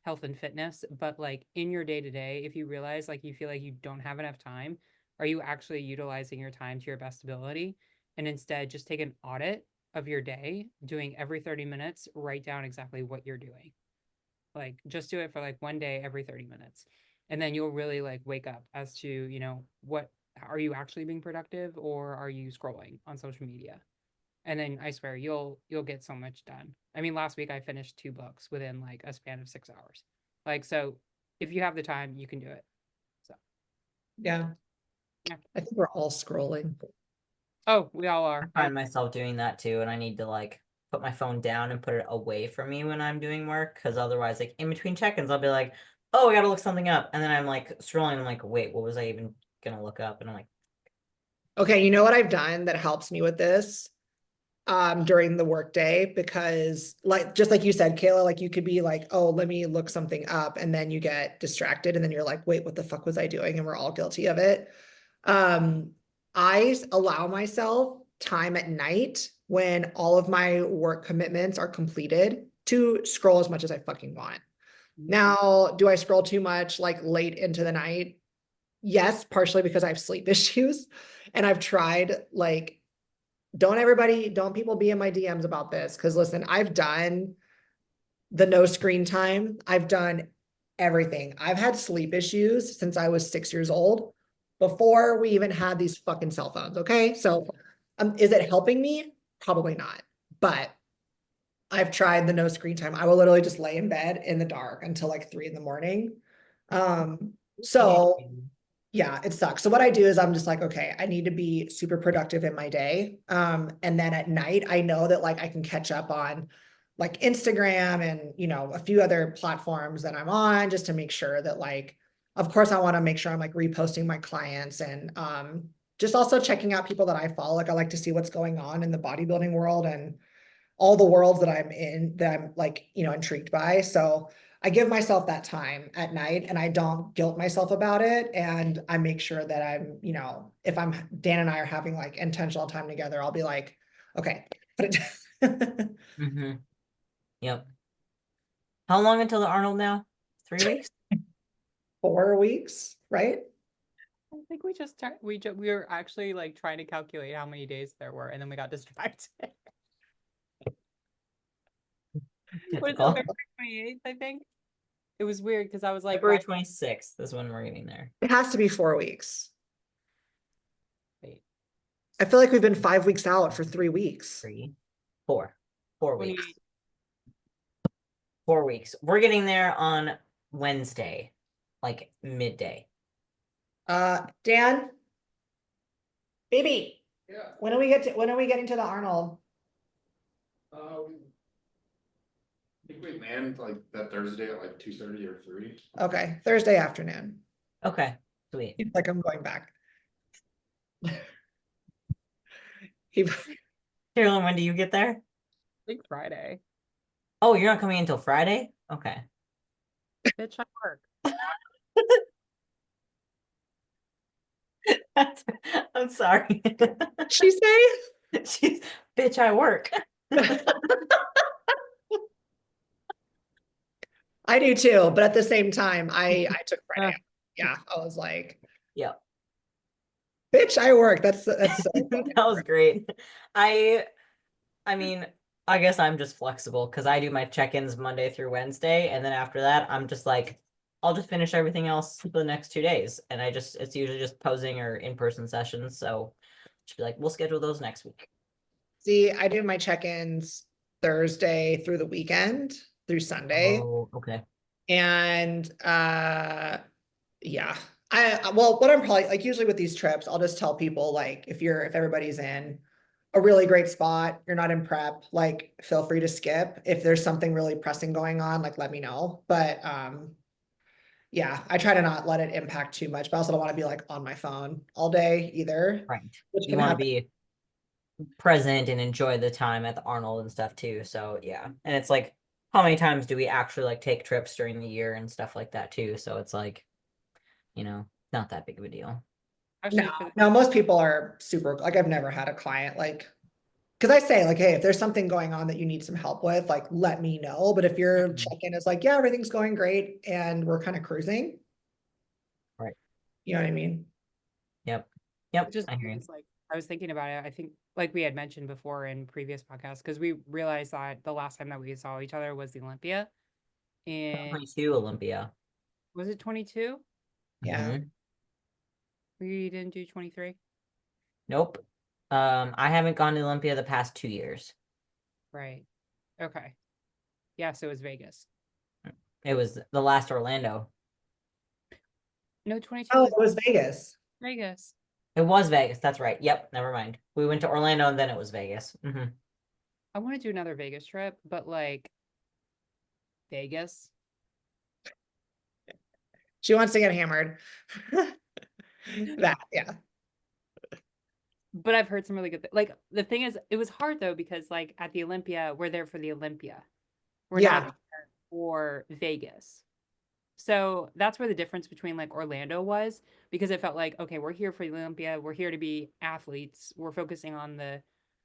S3: health and fitness, but like in your day to day, if you realize like you feel like you don't have enough time, are you actually utilizing your time to your best ability? And instead, just take an audit of your day, doing every 30 minutes, write down exactly what you're doing. Like just do it for like one day every 30 minutes. And then you'll really like wake up as to, what are you actually being productive or are you scrolling on social media? And then I swear you'll get so much done. I mean, last week I finished 2 books within like a span of 6 hours. Like, so if you have the time, you can do it. So
S2: Yeah.
S3: yeah.
S2: I think we're all scrolling.
S3: Oh, we all are.
S1: I find myself doing that too, and I need to like put my phone down and put it away from me when I'm doing work, because otherwise, like in between check-ins, I'll be like, "Oh, I gotta look something up," and then I'm like scrolling. And I'm like, "Wait, what was I even gonna look up?" And I'm like,
S2: Okay, you know what I've done that helps me with this during the workday, because like just like you said, Kayla, like you could be like, oh, let me look something up, and then you get distracted, and then you're like, wait, what the fuck was I doing? And we're all guilty of it. I allow myself time at night when all of my work commitments are completed to scroll as much as I fucking want. Now, do I scroll too much like late into the night? Yes, partially because I have sleep issues, and I've tried like, don't people be in my DMs about this, because listen, I've done the no screen time, I've done everything. I've had sleep issues since I was 6 years old, before we even had these fucking cell phones. Okay, so is it helping me? Probably not, but I've tried the no screen time. I will literally just lay in bed in the dark until like 3 in the morning. So yeah, it sucks. So what I do is I'm just like, okay, I need to be super productive in my day. And then at night, I know that like I can catch up on like Instagram and, a few other platforms that I'm on, just to make sure that like, of course, I want to make sure I'm like reposting my clients, and just also checking out people that I follow. Like I like to see what's going on in the bodybuilding world and all the worlds that I'm in, that I'm like, intrigued by. So I give myself that time at night, and I don't guilt myself about it. And I make sure that I'm, if Dan and I are having like intentional time together, I'll be like, okay, put it down.
S1: mm-hmm. Yep. How long until the Arnold now? 3 weeks?
S2: 4 weeks, right?
S3: I think we were actually like trying to calculate how many days there were, and then we got distracted. What is it, February 28th, I think? It was weird because I was like,
S1: February 26th is when we're getting there.
S2: It has to be 4 weeks.
S3: wait,
S2: I feel like we've been 5 weeks out for 3 weeks.
S1: 3, 4 weeks.
S3: 28.
S1: 4 weeks. We're getting there on Wednesday, like midday.
S2: Dan, baby,
S4: Yeah.
S2: when are we getting to the Arnold?
S4: I think we land like that Thursday at like 2:30 or 3.
S2: Okay, Thursday afternoon.
S1: Okay, sweet.
S2: He's like, I'm going back. He,
S1: Carolyn, when do you get there?
S3: I think Friday.
S1: Oh, you're not coming until Friday? Okay.
S3: Bitch, I work.
S1: I'm sorry.
S2: she say?
S1: She's, bitch, I work.
S2: I do too, but at the same time, I took Friday off. Yeah, I was like,
S1: Yep.
S2: bitch, I work. That's so
S1: That was great. I mean, I guess I'm just flexible because I do my check-ins Monday through Wednesday, and then after that, I'm just like, I'll just finish everything else for the next 2 days. And it's usually just posing or in-person sessions. So just be like, we'll schedule those next week.
S2: See, I do my check-ins Thursday through the weekend through Sunday.
S1: Oh, okay.
S2: And yeah. Well, what I'm probably like, usually with these trips, I'll just tell people like, if everybody's in, a really great spot, you're not in prep, like feel free to skip. If there's something really pressing going on, like let me know. But yeah, I try to not let it impact too much, but I also don't want to be like on my phone all day either,
S1: Right.
S2: which
S1: You
S2: can
S1: want to
S2: happen.
S1: be present and enjoy the time at the Arnold and stuff too. So yeah. And it's like, how many times do we actually like take trips during the year and stuff like that too? So it's like, not that big of a deal.
S2: No,
S3: Actually, for the,
S2: no, most people are super, like I've never had a client like, because I say like, hey, if there's something going on that you need some help with, like let me know. But if your
S1: Mhm.
S2: check-in is like, yeah, everything's going great and we're kind of cruising,
S1: Right.
S2: you know what I mean?
S1: Yep. Yep.
S3: just
S1: I hear you.
S3: because like I was thinking about it, I think like we had mentioned before in previous podcasts, because we realized that the last time that we saw each other was the Olympia. And
S1: 22 Olympia.
S3: was it 22?
S2: Yeah.
S1: Mhm.
S3: We didn't do 23?
S1: Nope. I haven't gone to Olympia the past 2 years.
S3: Right. Okay. Yeah, so it was Vegas.
S1: It was the last Orlando.
S3: No, 22
S2: Oh,
S3: was
S2: it was Vegas.
S3: Vegas.
S1: It was Vegas. That's right. Yep. Never mind. We went to Orlando and then it was Vegas.
S3: I want to do another Vegas trip, but like Vegas.
S2: She wants to get hammered. That, yeah.
S3: But I've heard some really good like the thing is it was hard though because like at the Olympia, we're there for the Olympia. We're not
S2: Yeah.
S3: there for Vegas. So that's where the difference between like Orlando was because it felt like, okay, we're here for the Olympia, we're here to be athletes, we're focusing on the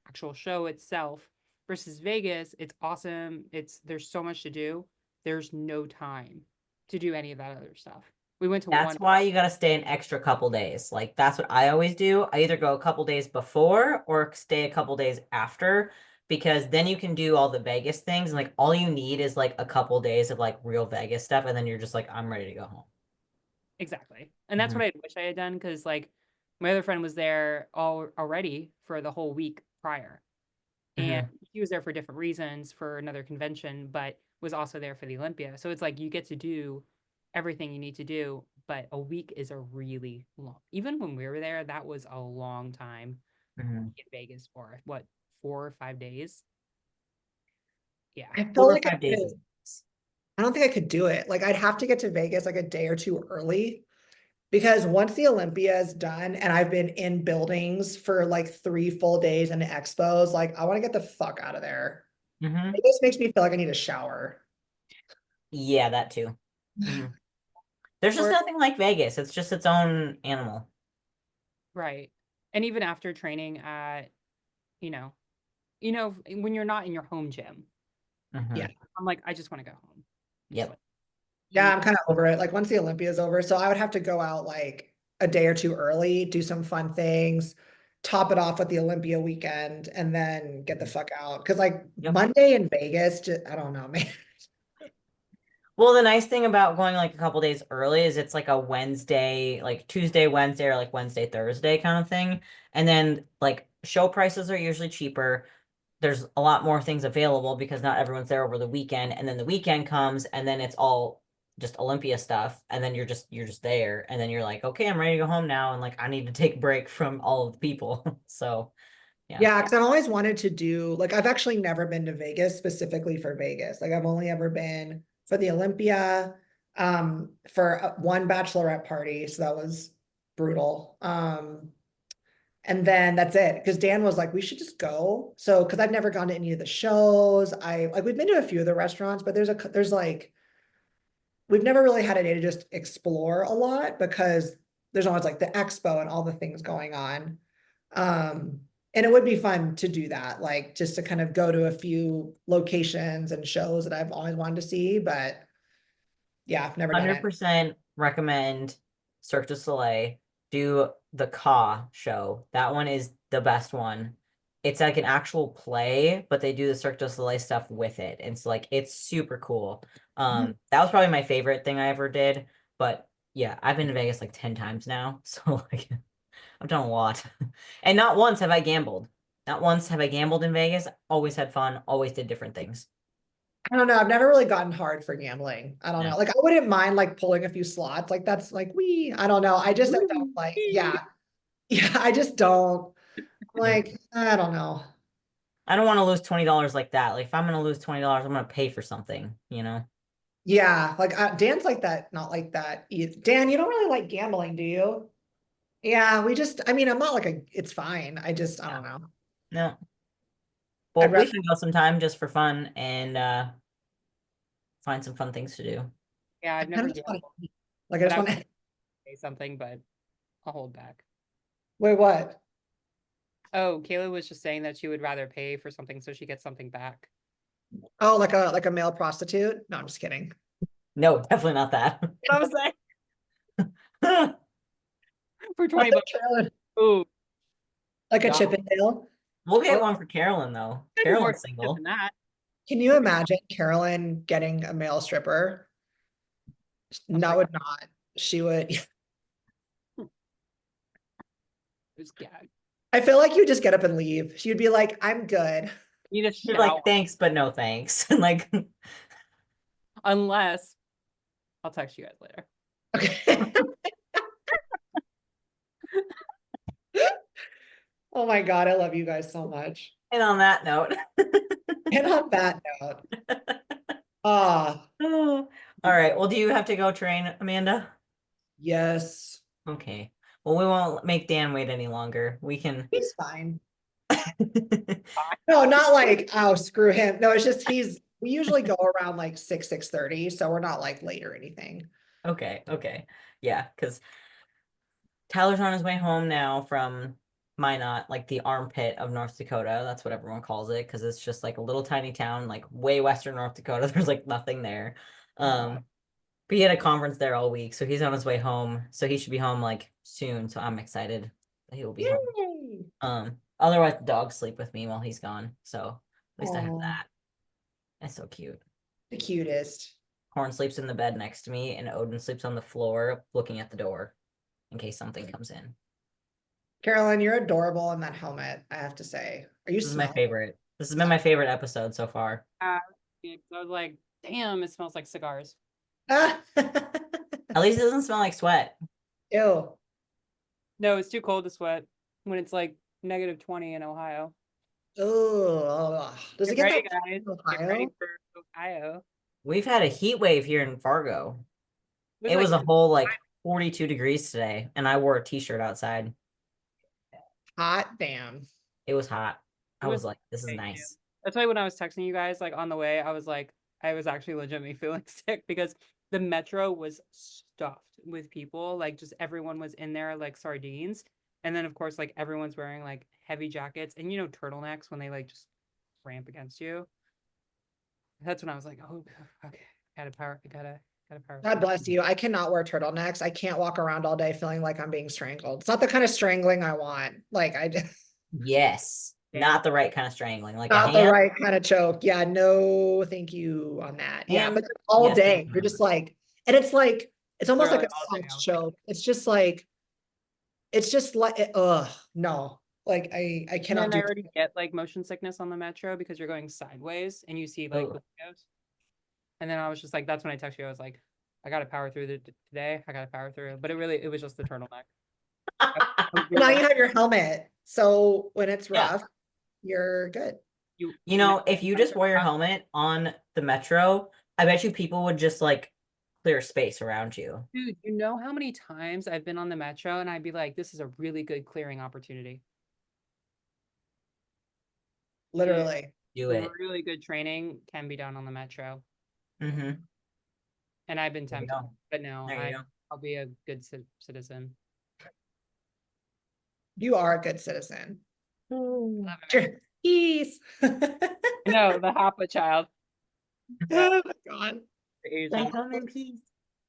S3: actual show itself versus Vegas. It's awesome. There's so much to do. There's no time to do any of that other stuff. We went to one.
S1: That's why you got to stay an extra couple days. Like that's what I always do. I either go a couple days before or stay a couple days after because then you can do all the Vegas things. And like all you need is like a couple days of like real Vegas stuff. And then you're just like, I'm ready to go home.
S3: Exactly. And that's
S1: Hmm.
S3: what I wish I had done because like my other friend was there already for the whole week prior. And
S1: Hmm.
S3: he was there for different reasons for another convention, but was also there for the Olympia. So it's like you get to do everything you need to do, but a week is a really long. Even when we were there, that was a long time
S1: Hmm.
S3: in Vegas for what, 4 or 5 days? Yeah.
S2: I feel
S1: 4 or
S2: like
S1: 5 days is
S2: I don't think I could do it. Like I'd have to get to Vegas like a day or two early because once the Olympia is done and I've been in buildings for like 3 full days and expos, like I want to get the fuck out of there.
S1: hmm
S2: It just makes me feel like I need a shower.
S1: Yeah, that too. Hmm. There's just
S3: Or
S1: nothing like Vegas. It's just its own animal.
S3: right. And even after training at, you know, when you're not in your home gym,
S2: Yeah.
S1: Hmm.
S3: I'm like, I just want to go home. Just
S1: Yep.
S3: like
S2: Yeah,
S3: eat.
S2: I'm kind of over it. Like once the Olympia is over, so I would have to go out like a day or two early, do some fun things, top it off with the Olympia weekend, and then get the fuck out. Because like
S1: Yep.
S2: Monday in Vegas, just I don't know, man.
S1: Well, the nice thing about going like a couple days early is it's like a Wednesday, like Tuesday, Wednesday, or like Wednesday, Thursday kind of thing. And then like show prices are usually cheaper. There's a lot more things available because not everyone's there over the weekend. And then the weekend comes and then it's all just Olympia stuff. And then you're just there. And then you're like, okay, I'm ready to go home now. And like I need to take a break from all of the people. So yeah.
S2: Yeah, because I've always wanted to do like I've actually never been to Vegas specifically for Vegas. Like I've only ever been for the Olympia, for one bachelorette party, so that was brutal. And then that's it. Because Dan was like, we should just go. So, because I'd never gone to any of the shows. I like we've been to a few of the restaurants, but there's like we've never really had a day to just explore a lot because there's always like the expo and all the things going on. And it would be fun to do that, like just to kind of go to a few locations and shows that I've always wanted to see, but yeah, I've never done it.
S1: 100% recommend Cirque du Soleil. Do the Ka show. That one is the best one. It's like an actual play, but they do the Cirque du Soleil stuff with it. And it's like it's super cool. That was probably my favorite thing I ever did. But yeah, I've been to Vegas like 10 times now. So like I've done a lot. And not once have I gambled. Not once have I gambled in Vegas. Always had fun, always did different things.
S2: I don't know. I've never really gotten hard for gambling. I don't
S1: Yeah.
S2: know. Like I wouldn't mind like pulling a few slots. Like that's like I don't know. I don't like, yeah. Yeah, I just don't. Like, I don't know.
S1: I don't want to lose $20 like that. Like if I'm gonna lose $20, I'm gonna pay for something, you know?
S2: Yeah, like Dan's like that, not like that. Dan, you don't really like gambling, do you? Yeah, I mean, I'm not like it's fine. I don't know.
S1: No.
S2: I'd
S1: Well, we
S2: rather,
S1: can go sometime just for fun and find some fun things to do.
S3: Yeah,
S2: I
S3: I've
S2: kind
S3: never
S2: of just want
S3: gambled,
S2: to, like, I
S3: but
S2: just
S3: I
S2: want
S3: would
S2: to,
S3: say something, but I'll hold back.
S2: wait, what?
S3: Oh, Kayla was just saying that she would rather pay for something so she gets something back.
S2: Oh, like a male prostitute? No, I'm just kidding.
S1: No, definitely not that.
S3: What I was saying for
S2: Like
S3: 20 bucks.
S2: Carolyn,
S3: Ooh,
S2: like a
S3: God,
S2: Chippendale.
S1: We'll get
S2: Or
S1: one for Carolyn though.
S3: maybe more
S1: Carolyn's
S3: expensive
S1: single.
S3: than that.
S2: can you imagine Carolyn getting a male stripper?
S3: I'm
S2: No,
S3: like,
S2: would not. She would.
S3: just gag.
S2: I feel like you just get up and leave. She would be like, I'm good.
S3: Need a
S1: You're
S3: shower.
S1: like, thanks, but no thanks. Like,
S3: Unless I'll text you guys later.
S2: Okay. Oh my God, I love you guys so much.
S1: and on that note.
S2: And on that note, ah,
S1: Oh, all right. Well, do you have to go train, Amanda?
S2: yes,
S1: Okay. Well, we won't make Dan wait any longer. We can.
S2: he's fine. No, not like, oh, screw him. No, it's just we usually go around like 6:30, so we're not like late or anything.
S1: Okay. Okay. Yeah, because Tyler's on his way home now from Minot, like the armpit of North Dakota. That's what everyone calls it, because it's just like a little tiny town, like way western North Dakota. There's like nothing there. But he had a conference there all week, so he's on his way home. So he should be home like soon. So I'm excited that he will be home.
S2: Yay.
S1: Otherwise the dogs sleep with me while he's gone. So at least I have
S2: Oh,
S1: that. That's so cute.
S2: the cutest.
S1: Horn sleeps in the bed next to me, and Odin sleeps on the floor looking at the door in case something comes in.
S2: Carolyn, you're adorable in that helmet, I have to say. Are you
S1: This is my
S2: smelling?
S1: favorite. This has been my favorite episode so far.
S3: I was like, damn, it smells like cigars.
S2: Ah.
S1: At least it doesn't smell like sweat.
S2: Ew.
S3: No, it's too cold to sweat when it's like -20 in Ohio.
S2: Oh, does it
S3: Get
S2: get
S3: ready,
S2: that
S3: guys.
S2: in
S3: Get ready
S2: Ohio?
S3: for Ohio.
S1: We've had a heat wave here in Fargo. It was a whole like 42 degrees today, and I wore a t-shirt outside.
S2: Hot damn.
S1: It was hot. I
S3: It
S1: was
S3: was
S1: like, this is
S3: okay,
S1: nice.
S3: That's why when I was texting you guys, like on the way, I was like, I was actually legitimately feeling sick because the metro was stuffed with people. Like just everyone was in there like sardines. And then of course, like everyone's wearing like heavy jackets and turtlenecks when they like just ramp against you. That's when I was like, oh, okay, gotta power
S2: God
S3: through.
S2: bless you. I cannot wear turtlenecks. I can't walk around all day feeling like I'm being strangled. It's not the kind of strangling I want. Like
S1: Yes.
S3: Yeah.
S1: Not the right kind of strangling. Like a
S2: not the
S1: hand.
S2: right kind of choke. Yeah, no, thank you on that. Yeah,
S1: Hand,
S2: but all
S1: yes,
S2: day
S1: thank
S2: you're
S1: you.
S2: just like, and it's like it's almost like
S3: Literally
S2: a
S3: all day, I
S2: soft
S3: was like,
S2: choke. It's just like no. Like I
S3: and
S2: cannot
S3: then I
S2: do
S3: already get like motion sickness on the metro because you're going sideways and you see like
S1: Oh.
S3: windows. And then I was just like, that's when I texted you. I was like, I gotta power through today. I gotta power through. But it was just the turtleneck.
S2: now you have your helmet. So when it's
S1: Yeah.
S2: rough, you're good.
S1: You know, if you just wear your helmet on the metro, I bet you people would just like clear space around you.
S3: Dude, you know how many times I've been on the metro and I'd be like, this is a really good clearing opportunity.
S2: Literally.
S1: Do it.
S3: Really good training can be done on the metro.
S1: Mm-hmm.
S3: And I've been
S1: There you
S3: tempted,
S1: go.
S3: but no,
S1: There you go.
S3: I'll be a good citizen.
S2: You are a good citizen.
S3: Love it.
S2: Sure. Peace.
S3: No, the Hapa child.
S2: Oh my God.
S3: The Asian.
S1: Like, come in peace.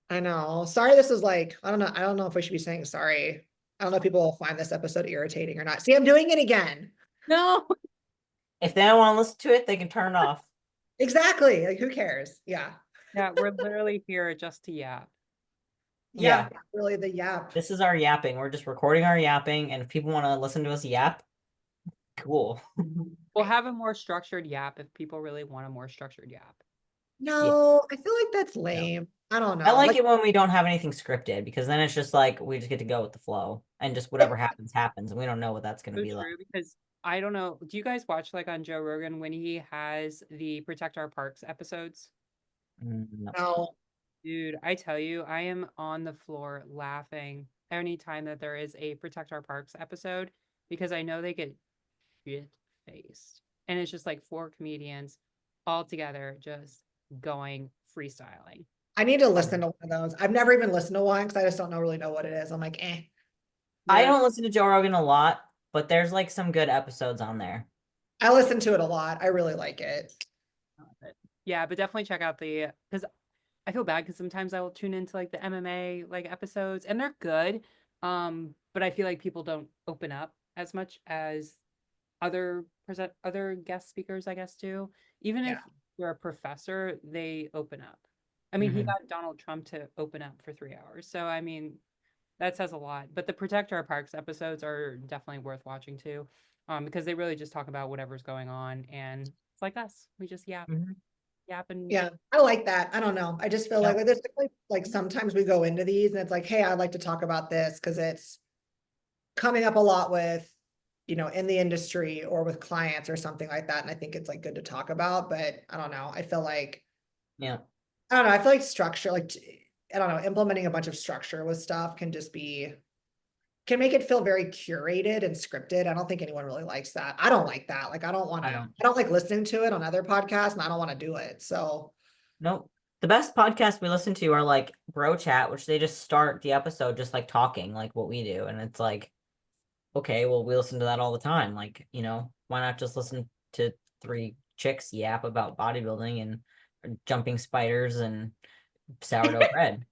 S2: I know. Sorry, this is like, I don't know. I don't know if we should be saying sorry. I don't know if people will find this episode irritating or not. See, I'm doing it again.
S3: No.
S1: If they don't want to listen to it, they can turn it off.
S2: Exactly. Like, who cares? Yeah.
S3: Yeah, we're literally here just to yap.
S2: Yeah. Really the yap.
S1: This is our yapping. We're just recording our yapping, and if people want to listen to us yap, cool.
S3: We'll have a more structured yap if people really want a more structured yap.
S2: No, I feel like that's lame. I don't
S1: I
S2: know.
S1: like
S2: Like,
S1: it when we don't have anything scripted because then it's just like we just get to go with the flow and just whatever happens, happens. And we don't know what that's going to
S3: So
S1: be like.
S3: true because I don't know. Do you guys watch like on Joe Rogan when he has the Protect Our Parks episodes?
S1: No.
S2: no.
S3: Dude, I tell you, I am on the floor laughing anytime that there is a Protect Our Parks episode because I know they get shit faced. And it's just like four comedians all together just going freestyling.
S2: I need to
S1: Um,
S2: listen to one of those. I've never even listened to one because I just don't really know what it is. I'm like, eh.
S1: I
S3: They're
S1: don't listen to Joe Rogan a lot, but there's like some good episodes on there.
S2: I listen to it a lot. I really like it.
S3: yeah, but definitely check out the because I feel bad because sometimes I will tune into like the MMA like episodes and they're good. But I feel like people don't open up as much as other guest speakers, I guess, do. Even if
S2: Yeah.
S3: you're a professor, they open up. I mean, he
S1: Hmm.
S3: got Donald Trump to open up for 3 hours. So I mean, that says a lot. But the Protect Our Parks episodes are definitely worth watching too. Because they really just talk about whatever's going on and it's like us. We just
S1: Hmm.
S3: yap and
S2: Yeah, I like that. I don't know. I just feel like
S1: Yep.
S2: there's like sometimes we go into these and it's like, hey, I'd like to talk about this because it's coming up a lot with, in the industry or with clients or something like that. And I think it's like good to talk about, but I don't know. I feel like,
S1: Yeah.
S2: I don't know. I feel like structure, like, I don't know, implementing a bunch of structure with stuff can make it feel very curated and scripted. I don't think anyone really likes that. I don't like that. Like,
S1: I don't.
S2: I don't like listening to it on other podcasts and I don't want to do it. So
S1: Nope. The best podcasts we listen to are like Bro Chat, which they just start the episode just like talking like what we do. And it's like, okay, well, we listen to that all the time. Like, why not just listen to three chicks yap about bodybuilding and jumping spiders and sourdough bread?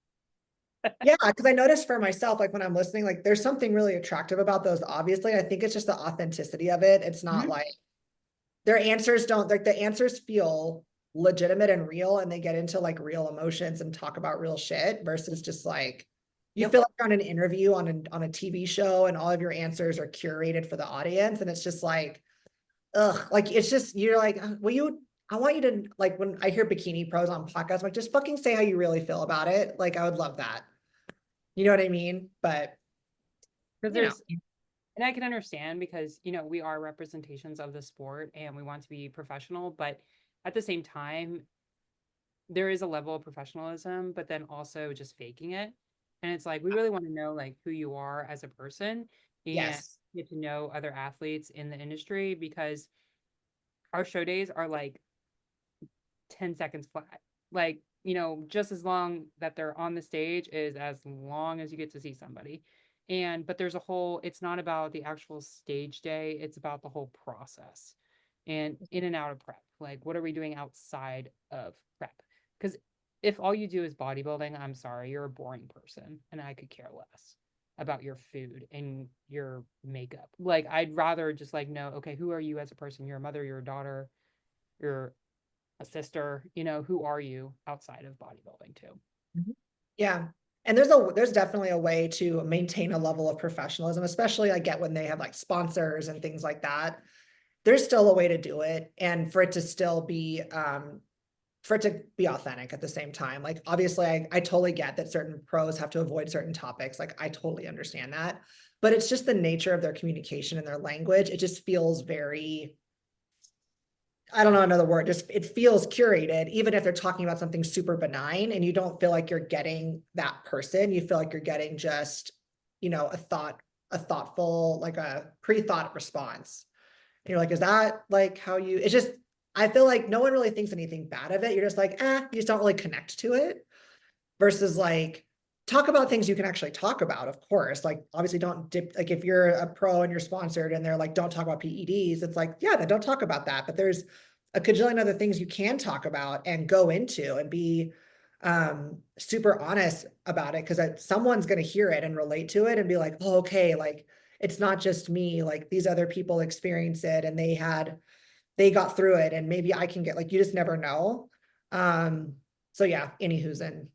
S2: yeah, because I noticed for myself, like when I'm listening, like there's something really attractive about those, obviously. I think it's just the authenticity of it. It's not
S1: Mhm.
S2: like their answers don't like the answers feel legitimate and real and they get into like real emotions and talk about real shit versus just like you
S1: Yep.
S2: feel like you're on an interview on a TV show and all of your answers are curated for the audience. And it's just like, ugh, like it's just you're like, I want you to like when I hear bikini pros on podcasts, I'm like just fucking say how you really feel about it. Like I would love that. You know what I mean? But
S3: because
S2: you know,
S3: there's and I can understand because, we are representations of the sport and we want to be professional, but at the same time, there is a level of professionalism, but then also just faking it. And it's like we really want to know like who you are as a person and
S2: yes.
S3: get to know other athletes in the industry because our show days are like 10 seconds flat. Like, just as long that they're on the stage is as long as you get to see somebody. But there's a whole, it's not about the actual stage day, it's about the whole process and in and out of prep. Like, what are we doing outside of prep? Because if all you do is bodybuilding, I'm sorry, you're a boring person and I could care less about your food and your makeup. Like, I'd rather just like know, okay, who are you as a person? You're a mother, you're a daughter, you're a sister, who are you outside of bodybuilding too?
S1: Mhm.
S2: Yeah. And there's definitely a way to maintain a level of professionalism, especially I get when they have like sponsors and things like that. There's still a way to do it and for it to still be for it to be authentic at the same time. Like obviously I totally get that certain pros have to avoid certain topics. Like I totally understand that. But it's just the nature of their communication and their language. It just feels very I don't know another word, just it feels curated, even if they're talking about something super benign and you don't feel like you're getting that person. You feel like you're getting just, a thoughtful, like a pre-thought response. And you're like, is that like how you, it's just, I feel like no one really thinks anything bad of it. You're just like, you just don't really connect to it versus like, talk about things you can actually talk about, of course. Like, obviously, don't dip. Like, if you're a pro and you're sponsored and they're like, don't talk about PEDs, it's like, yeah, then don't talk about that. But there's a cajillion other things you can talk about and go into and be super honest about it because someone's going to hear it and relate to it and be like, oh, okay, like it's not just me, like these other people experience it and they got through it and maybe I can get like you just never know. So yeah, anywho's in.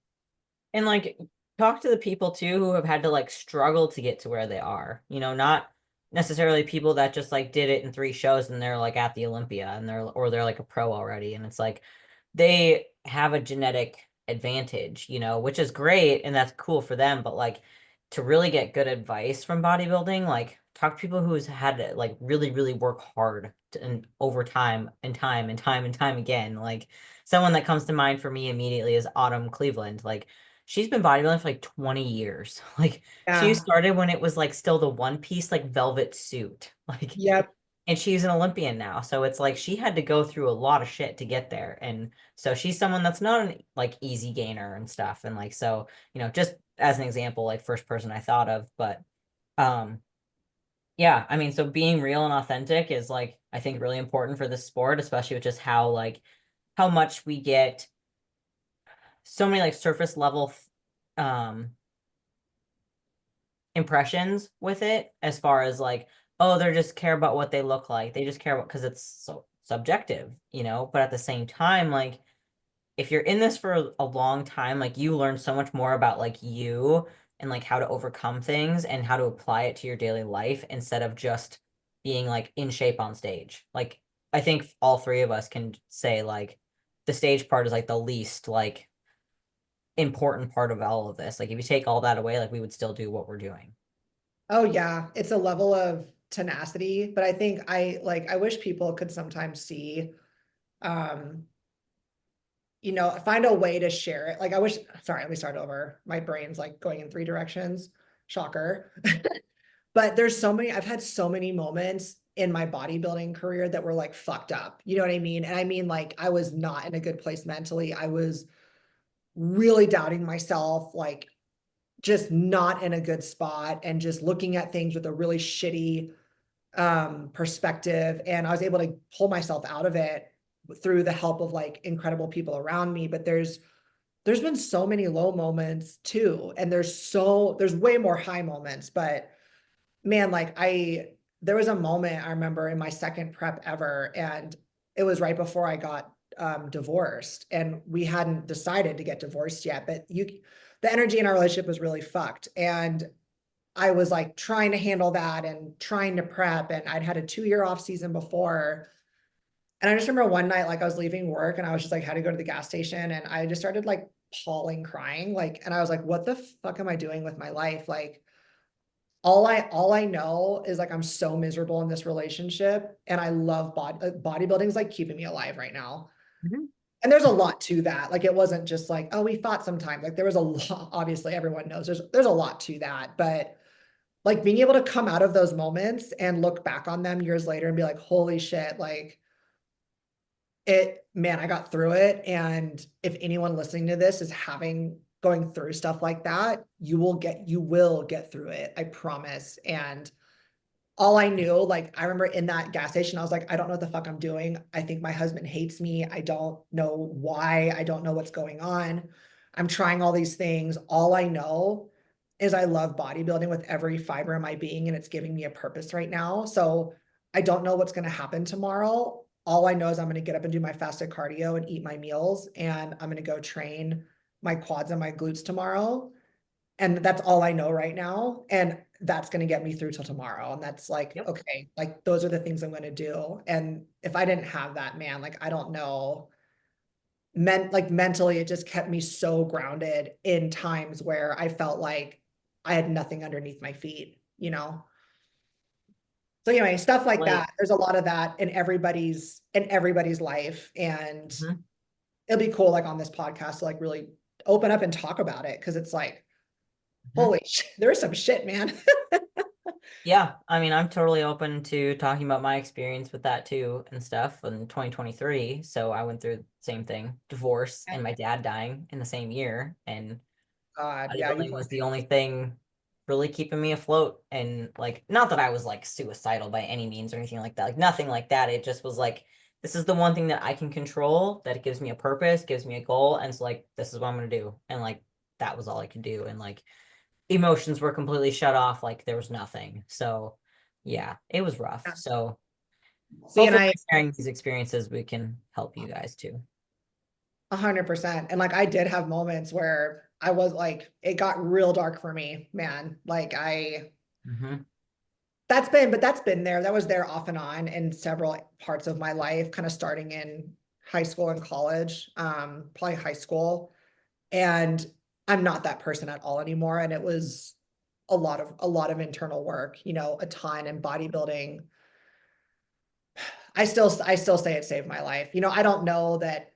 S1: And like talk to the people too who have had to like struggle to get to where they are. Not necessarily people that just like did it in three shows and they're like at the Olympia and they're like a pro already. And it's like they have a genetic advantage, you know, which is great and that's cool for them. But like to really get good advice from bodybuilding, like talk to people who's had to like really, really work hard and over time and time and time and time again. Like someone that comes to mind for me immediately is Autumn Cleveland. Like she's been bodybuilding for like 20 years. Like she
S2: Yeah.
S1: started when it was like still the one piece like velvet suit. Like
S2: Yep.
S1: and she's an Olympian now. So it's like she had to go through a lot of shit to get there. And so she's someone that's not an like easy gainer and stuff. And like so, you know, just as an example, like first person I thought of. But um yeah, I mean, so being real and authentic is like I think really important for this sport, especially with just how like how much we get so many like surface level um impressions with it as far as like, oh, they just care about what they look like. They just care about because it's so subjective, you know, but at the same time, like if you're in this for a long time, like you learn so much more about like you and like how to overcome things and how to apply it to your daily life instead of just being like in shape on stage. Like I think all three of us can say like the stage part is like the least like important part of all of this. Like if you take all that away, like we would still do what we're doing.
S2: Oh yeah, it's a level of tenacity, but I think I wish people could sometimes see um find a way to share it. Like I wish, sorry, let me start over. My brain's like going in three directions. Shocker. But I've had so many moments in my bodybuilding career that were like fucked up. You know what I mean? And I mean, like, I was not in a good place mentally. I was really doubting myself, like, just not in a good spot and just looking at things with a really shitty perspective. And I was able to pull myself out of it through the help of like incredible people around me. But there's been so many low moments too. And there's way more high moments, but man, there was a moment I remember in my second prep ever, and it was right before I got divorced, and we hadn't decided to get divorced yet, but the energy in our relationship was really fucked. And I was like trying to handle that and trying to prep, and I'd had a 2-year off season before. And I just remember one night, like I was leaving work and I was just like, had to go to the gas station, and I just started like bawling, crying, like, and I was like, what the fuck am I doing with my life? Like, all I know is like I'm so miserable in this relationship, and I love bodybuilding is like keeping me alive right now.
S1: Mhm.
S2: And there's a lot to that. Like it wasn't just like, oh, we fought sometimes. Like there was a lot, obviously everyone knows there's a lot to that, but like being able to come out of those moments and look back on them years later and be like, holy shit, like man, I got through it. And if anyone listening to this is going through stuff like that, you will get through it. I promise. And all I knew, like, I remember in that gas station, I was like, I don't know what the fuck I'm doing. I think my husband hates me. I don't know why. I don't know what's going on. I'm trying all these things. All I know is I love bodybuilding with every fiber of my being, and it's giving me a purpose right now. So I don't know what's going to happen tomorrow. All I know is I'm going to get up and do my fasted cardio and eat my meals, and I'm going to go train my quads and my glutes tomorrow. And that's all I know right now. And that's going to get me through till tomorrow. And that's like,
S1: Yep.
S2: okay, like those are the things I'm going to do. And if I didn't have that, man, like, I don't know, like mentally, it just kept me so grounded in times where I felt like I had nothing underneath my feet, you know? So anyway, stuff like
S1: Like,
S2: that. There's a lot of that in everybody's life. And
S1: mhm,
S2: it'll be cool, like on this podcast, to like really open up and talk about it. Cause it's like,
S1: mhm.
S2: holy shit, there's some shit, man.
S1: Yeah, I mean, I'm totally open to talking about my experience with that too and stuff in 2023. So I went through the same thing, divorce and my dad dying in the same year. And
S2: God, yeah, you
S1: bodybuilding
S2: poor
S1: was the
S2: thing.
S1: only thing really keeping me afloat. And like, not that I was like suicidal by any means or anything like that, like nothing like that. It just was like, this is the one thing that I can control that gives me a purpose, gives me a goal. And it's like, this is what I'm going to do. And like, that was all I could do. And like, emotions were completely shut off. Like, there was nothing. So, yeah, it was rough.
S2: Yeah.
S1: So,
S2: See, and
S1: hopefully,
S2: I
S1: by sharing these experiences, we can help you guys too.
S2: 100%. And like I did have moments where I was like, it got real dark for me, man. Like
S1: Hmm.
S2: that's been there. That was there off and on in several parts of my life, kind of starting in high school and college, probably high school. And I'm not that person at all anymore. And it was a lot of internal work, you know, a ton in bodybuilding. I still say it saved my life. You know, I don't know that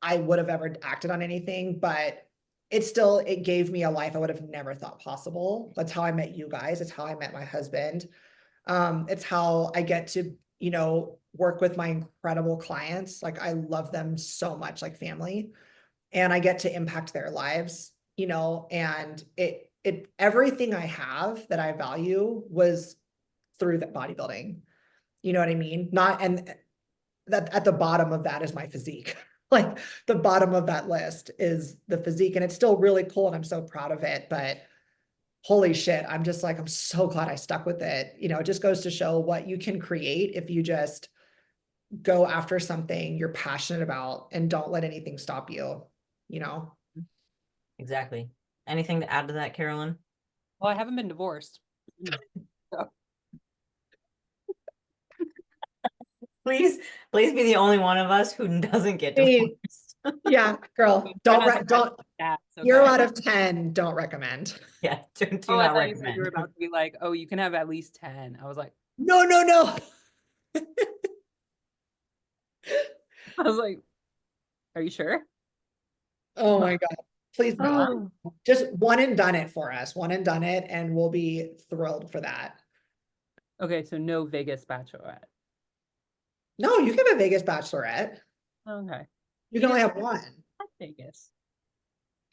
S2: I would have ever acted on anything, but it gave me a life I would have never thought possible. That's how I met you guys. It's how I met my husband. It's how I get to, you know, work with my incredible clients. Like I love them so much, like family, and I get to impact their lives, you know, and everything I have that I value was through that bodybuilding. You know what I mean? Not, and that at the bottom of that is my physique. Like the bottom of that list is the physique, and it's still really cool and I'm so proud of it, but holy shit, I'm just like, I'm so glad I stuck with it. You know, it just goes to show what you can create if you just go after something you're passionate about and don't let anything stop you, you know?
S1: Exactly. Anything to add to that, Carolyn?
S3: Well, I haven't been divorced. So,
S1: Please be the only one of us who doesn't get
S2: Please.
S1: divorced.
S2: Yeah, girl,
S3: try not to
S2: don't,
S3: that,
S2: you're
S3: okay?
S2: out of 10, don't recommend.
S1: Yeah, do
S3: Oh, I
S1: not
S3: thought you said you were
S1: recommend.
S3: about to be like, oh, you can have at least 10. I was like,
S2: No, no, no.
S3: are you sure?
S2: Oh my God. Please no.
S1: Oh.
S2: Just one and done it for us. One and done it, and we'll be thrilled for that.
S3: Okay, so no Vegas bachelorette.
S2: No, you can have a Vegas bachelorette.
S3: Okay.
S2: You can only have one.
S3: Like Vegas.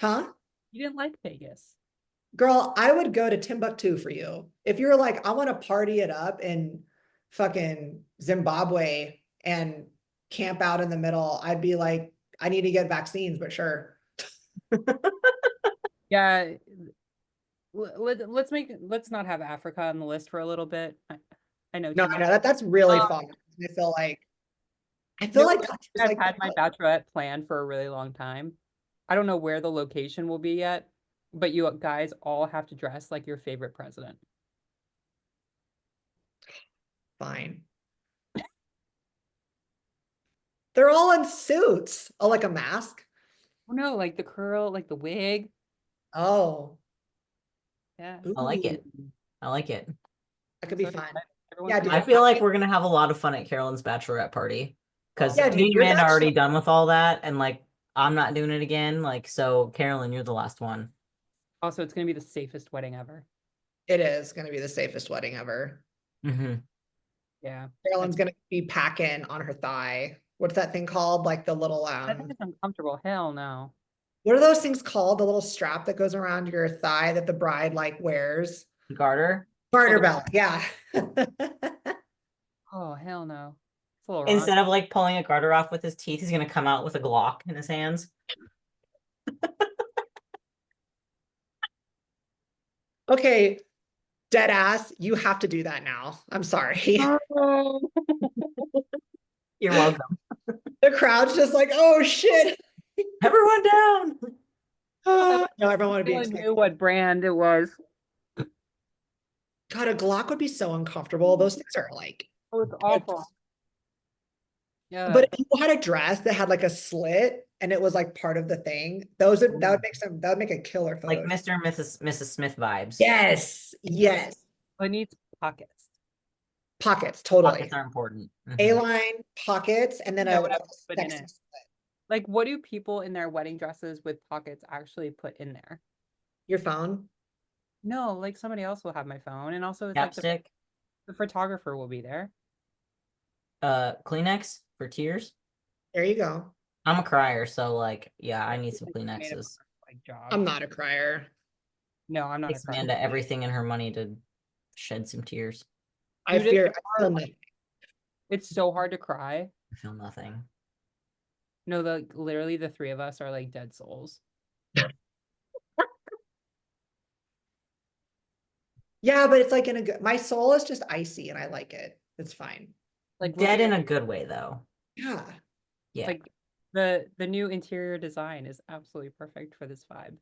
S2: Huh?
S3: You didn't like Vegas.
S2: Girl, I would go to Timbuktu for you. If you're like, I want to party it up in fucking Zimbabwe and camp out in the middle, I'd be like, I need to get vaccines, but sure.
S3: Yeah. Let's not have Africa on the list for a little bit. I know
S2: No,
S3: too
S2: I
S3: much.
S2: know that's really
S3: Um,
S2: fun. I
S3: You
S2: feel
S3: know,
S2: like just
S3: I've
S2: like
S3: had my bachelorette planned for a really long time. I don't know where the location will be yet, but you guys all have to dress like your favorite president.
S2: fine. They're all in suits. Oh, like a mask.
S3: Oh no, like the curl, like the wig.
S2: Oh,
S3: Yeah.
S1: I like it.
S2: ooh,
S1: I like it.
S2: that could be
S3: So
S2: fun.
S3: everyone's
S2: Yeah,
S3: gonna
S2: dude.
S1: I
S3: be
S1: feel like we're gonna have a lot of fun at Carolyn's bachelorette party because
S2: Yeah,
S1: me
S2: dude,
S1: and
S2: your
S1: Amanda are already
S2: bachelor.
S1: done with all that, and like I'm not doing it again. Like, so Carolyn, you're the last one.
S3: also it's gonna be the safest wedding ever.
S2: It is going to be the safest wedding ever.
S1: Mm-hmm.
S3: Yeah.
S2: Carolyn's going to be packing on her thigh. What's that thing called? Like the little
S3: I think it's uncomfortable. Hell no.
S2: what are those things called? The little strap that goes around your thigh that the bride like wears?
S1: Garter.
S2: Garter belt. Yeah.
S3: Oh, hell no. It's a little wrong.
S1: Instead of like pulling a garter off with his teeth, he's gonna come out with a Glock in his hands.
S2: Okay, dead ass, you have to do that now. I'm sorry.
S1: You're welcome.
S2: The crowd's just like, oh shit.
S1: Everyone down.
S2: No, everyone would be
S3: I
S2: expecting.
S3: knew what brand it was.
S2: God, a Glock would be so uncomfortable. Those things are like,
S3: Oh, it's awful. Yeah.
S2: but if you had a dress that had like a slit and it was like part of the thing, that would make a killer photo.
S1: Like Mr. and Mrs. Smith vibes.
S2: Yes, yes.
S3: It needs pockets.
S2: Pockets, totally.
S1: Pockets are important. Mhm.
S2: A-line, pockets, and then
S3: Yeah,
S2: a
S3: whatever,
S2: like,
S3: put in
S2: sexy
S3: it.
S2: slit.
S3: Like, what do people in their wedding dresses with pockets actually put in there?
S2: Your phone.
S3: No, like somebody else will have my phone, and also it's like
S1: Chapstick.
S3: the photographer will be there.
S1: Kleenex for tears.
S2: There you go.
S1: I'm a crier, so like, yeah, I need some
S3: Like, made up
S1: Kleenexes.
S3: like job.
S2: I'm not a crier.
S3: No, I'm not a
S1: Takes
S3: crier.
S1: Amanda everything in her money to shed some tears.
S2: I
S3: Dude, it's
S2: fear I feel
S3: hard.
S2: nothing.
S3: It's so hard to cry.
S1: I feel nothing.
S3: No, literally the three of us are like dead souls.
S2: Yeah, but it's like in a good, my soul is just icy and I like it. It's fine.
S3: Like
S1: Dead
S3: looking
S1: in
S3: at,
S1: a good way, though.
S2: Yeah.
S1: Yeah.
S3: like the new interior design is absolutely perfect for this vibe.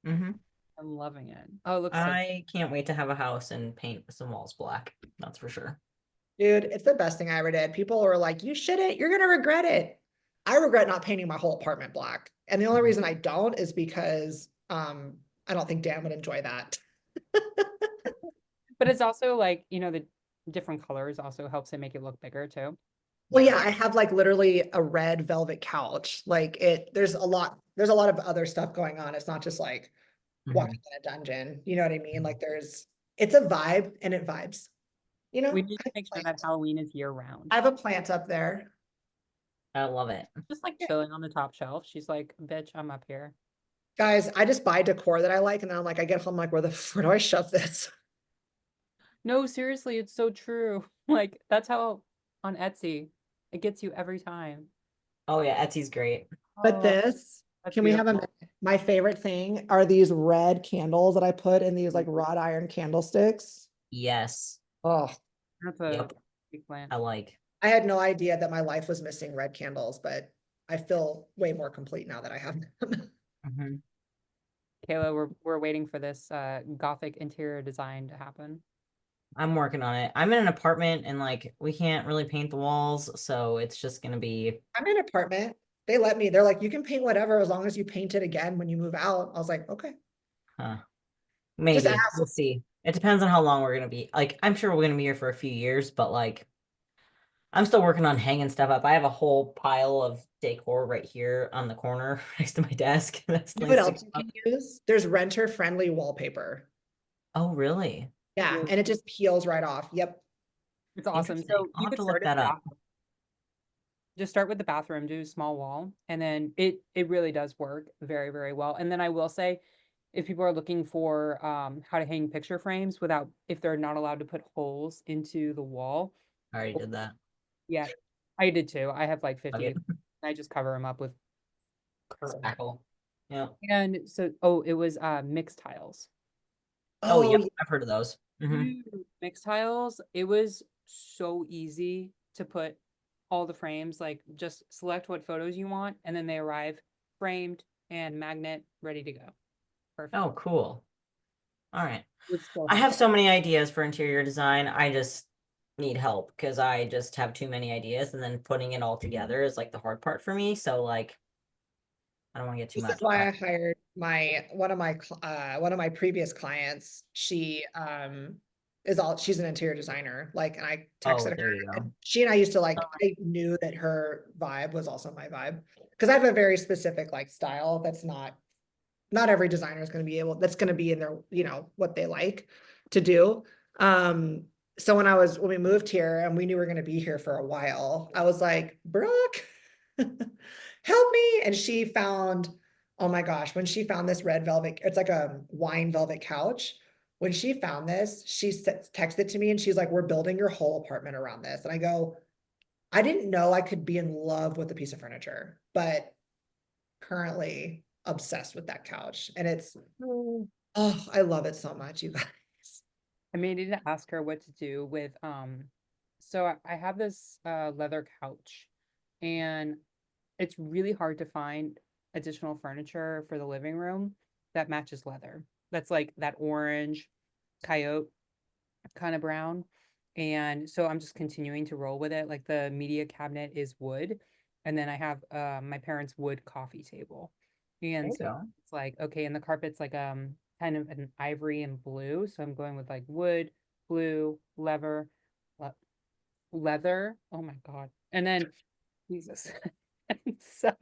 S1: Mm-hmm.
S3: I'm loving it. Oh, it looks so
S1: I can't wait to have a house and paint some walls black. That's for sure.
S2: Dude, it's the best thing I ever did. People were like, you shouldn't, you're gonna regret it. I regret not painting my whole apartment black. And the only
S1: Mhm.
S2: reason I don't is because I don't think Dan would enjoy that.
S3: But it's also like, you know, the different colors also helps it make it look bigger too.
S2: Well,
S1: Yeah.
S2: yeah, I have like literally a red velvet couch. Like there's a lot of other stuff going on. It's not just like
S1: Mhm.
S2: walking in a dungeon. You know what I mean?
S1: Mhm.
S2: Like it's a vibe and it vibes. You know,
S3: We need to make sure that Halloween is year round.
S2: I have a plant up there.
S1: I love it.
S3: Just like
S2: Yeah.
S3: chilling on the top shelf. She's like, bitch, I'm up here.
S2: Guys, I just buy decor that I like, and then I'm like, I get home like, where do I shove this?
S3: No, seriously, it's so true. Like, that's how on Etsy, it gets you every time.
S1: Oh yeah, Etsy's great.
S2: But
S3: Oh,
S2: this,
S3: that's
S2: can we have a
S3: beautiful.
S2: minute? My favorite thing are these red candles that I put in these like wrought iron candlesticks.
S1: Yes.
S2: Oh,
S3: That's a
S1: Yep.
S3: big plant.
S1: I like.
S2: I had no idea that my life was missing red candles, but I feel way more complete now that I have them.
S1: Mhm.
S3: Kayla, we're waiting for this gothic interior design to happen.
S1: I'm working on it. I'm in an apartment and like we can't really paint the walls, so it's just gonna be
S2: I'm in an apartment. They let me, they're like, you can paint whatever as long as you paint it again when you move out. I was like, okay, just
S1: maybe.
S2: ask.
S1: We'll see. It depends on how long we're gonna be. Like, I'm sure we're gonna be here for a few years, but like I'm still working on hanging stuff up. I have a whole pile of decor right here on the corner next to my desk. That
S2: You
S1: still
S2: know what
S1: needs to
S2: else
S1: go
S2: you
S1: up.
S2: can use? There's renter friendly wallpaper.
S1: Oh, really?
S2: Yeah, and it just peels right off. Yep.
S3: It's awesome.
S1: Interesting.
S3: So
S1: I'll
S3: you
S1: have
S3: could
S1: to look
S3: start at
S1: that
S3: the
S1: up.
S3: bathroom. Just start with the bathroom, do a small wall, and then it really does work very, very well. And then I will say, if people are looking for how to hang picture frames without if they're not allowed to put holes into the wall,
S1: I already did that.
S3: yeah, I did too. I have like
S1: Okay.
S3: 50. I just cover them up with
S1: Crackle. Yeah.
S3: and so oh, it was mixed tiles.
S1: Oh,
S2: Oh,
S1: yep.
S2: yeah.
S1: I've heard of those.
S3: Dude, mixed tiles, it was so easy to put all the frames, like just select what photos you want, and then they arrive framed and magnet ready to go. Perfect.
S1: Oh, cool. All right.
S3: It's so
S1: I have
S3: helpful.
S1: so many ideas for interior design. I just need help because I just have too many ideas and then putting it all together is like the hard part for me. So like I don't want to get too
S2: This is
S1: much.
S2: why I
S1: But
S2: hired one of my previous clients. She's an interior designer. Like, and I texted
S1: oh,
S2: her,
S1: there you go.
S2: and she and I used to like, I knew that her vibe was also my vibe. Because I have a very specific like style that's not every designer is going to be able, that's going to be in their, what they like to do. Um, so when we moved here and we knew we were going to be here for a while, I was like, Brooke, help me. And she found, oh my gosh, when she found this red velvet, it's like a wine velvet couch. When she found this, she texted to me and she's like, we're building your whole apartment around this. And I go, I didn't know I could be in love with a piece of furniture, but currently obsessed with that couch. And I love it so much, you guys.
S3: I may need to ask her what to do with so I have this leather couch and it's really hard to find additional furniture for the living room that matches leather. That's like that orange coyote kind of brown. And so I'm just continuing to roll with it. Like the media cabinet is wood. And then I have my parents' wood coffee table.
S1: There
S3: And
S1: you
S3: so
S1: go.
S3: it's like, okay, and the carpet's like kind of an ivory and blue. So I'm going with like wood, blue, le- leather. Oh my God. And then Jesus. And so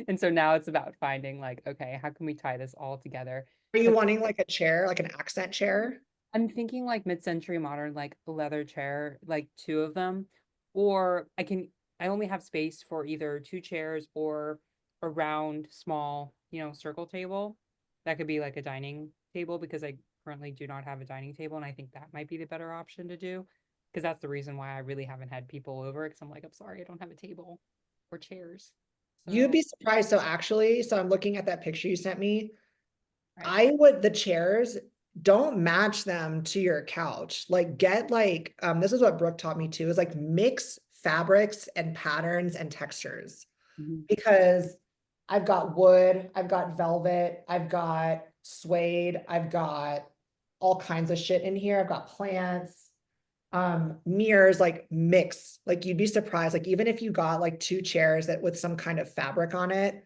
S3: and so now it's about finding like, okay, how can we tie this all together?
S2: Are you wanting like a chair, like an accent chair?
S3: I'm thinking like mid-century modern, like a leather chair, like two of them. Or I only have space for either two chairs or a round, small, circle table. That could be like a dining table because I currently do not have a dining table. And I think that might be the better option to do. Because that's the reason why I really haven't had people over. Because I'm like, I'm sorry, I don't have a table or chairs.
S2: You'd
S3: So,
S2: be surprised. So I'm looking at that picture you sent me.
S3: right.
S2: The chairs, don't match them to your couch. Like get like, this is what Brooke taught me too, is like mix fabrics and patterns and textures.
S3: Mhm.
S2: Because I've got wood, I've got velvet, I've got suede, I've got all kinds of shit in here. I've got plants. Mirrors like mix, like you'd be surprised, like even if you got like 2 chairs that with some kind of fabric on it,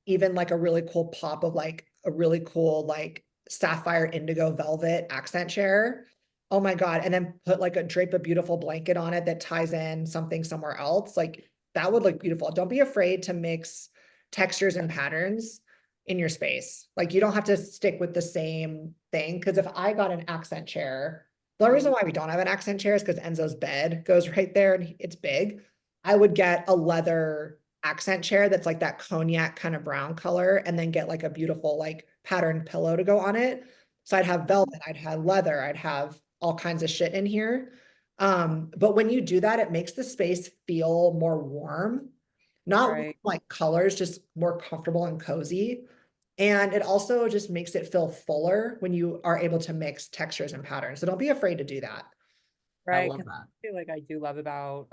S2: even like a really cool pop of like a really cool like sapphire indigo velvet accent chair. Oh my God. And then put like a drape a beautiful blanket on it that ties in something somewhere else. Like that would look beautiful. Don't be afraid to mix textures and patterns in your space. Like you don't have to stick with the same thing. Cause if I got an accent chair, the reason why we don't have an accent chair is because Enzo's bed goes right there and it's big. I would get a leather accent chair that's like that cognac kind of brown color and then get like a beautiful like patterned pillow to go on it. So I'd have velvet, I'd have leather, I'd have all kinds of shit in here. But when you do that, it makes the space feel more warm, not
S3: Right.
S2: like colors, just more comfortable and cozy. And it also just makes it feel fuller when you are able to mix textures and patterns. So don't be afraid to do that.
S1: I
S3: Right.
S1: love
S3: 'Cause
S1: that.
S3: I feel like I do love about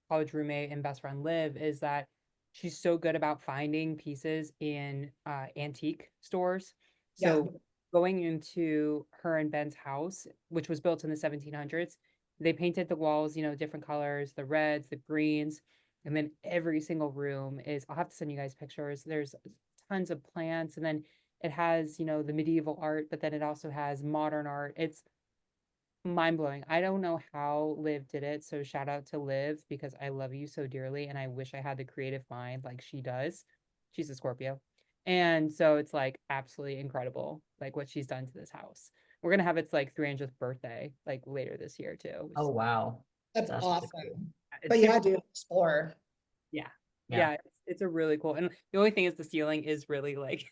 S3: college roommate and best friend Liv is that she's so good about finding pieces in antique stores.
S2: Yeah.
S3: So going into her and Ben's house, which was built in the 1700s, they painted the walls, different colors, the reds, the greens, and then every single room is, I'll have to send you guys pictures. There's tons of plants, and then it has, the medieval art, but then it also has modern art. It's mind blowing. I don't know how Liv did it. So shout out to Liv because I love you so dearly and I wish I had the creative mind like she does. She's a Scorpio. And so it's like absolutely incredible like what she's done to this house. We're gonna have its like 300th birthday like later this year too.
S1: Oh, wow.
S2: That's
S1: That's really cool.
S2: awesome.
S3: It's
S2: But yeah,
S3: super
S2: dude, explore.
S3: yeah.
S1: Yeah.
S3: Yeah, it's a really cool. And the only thing is the ceiling is really like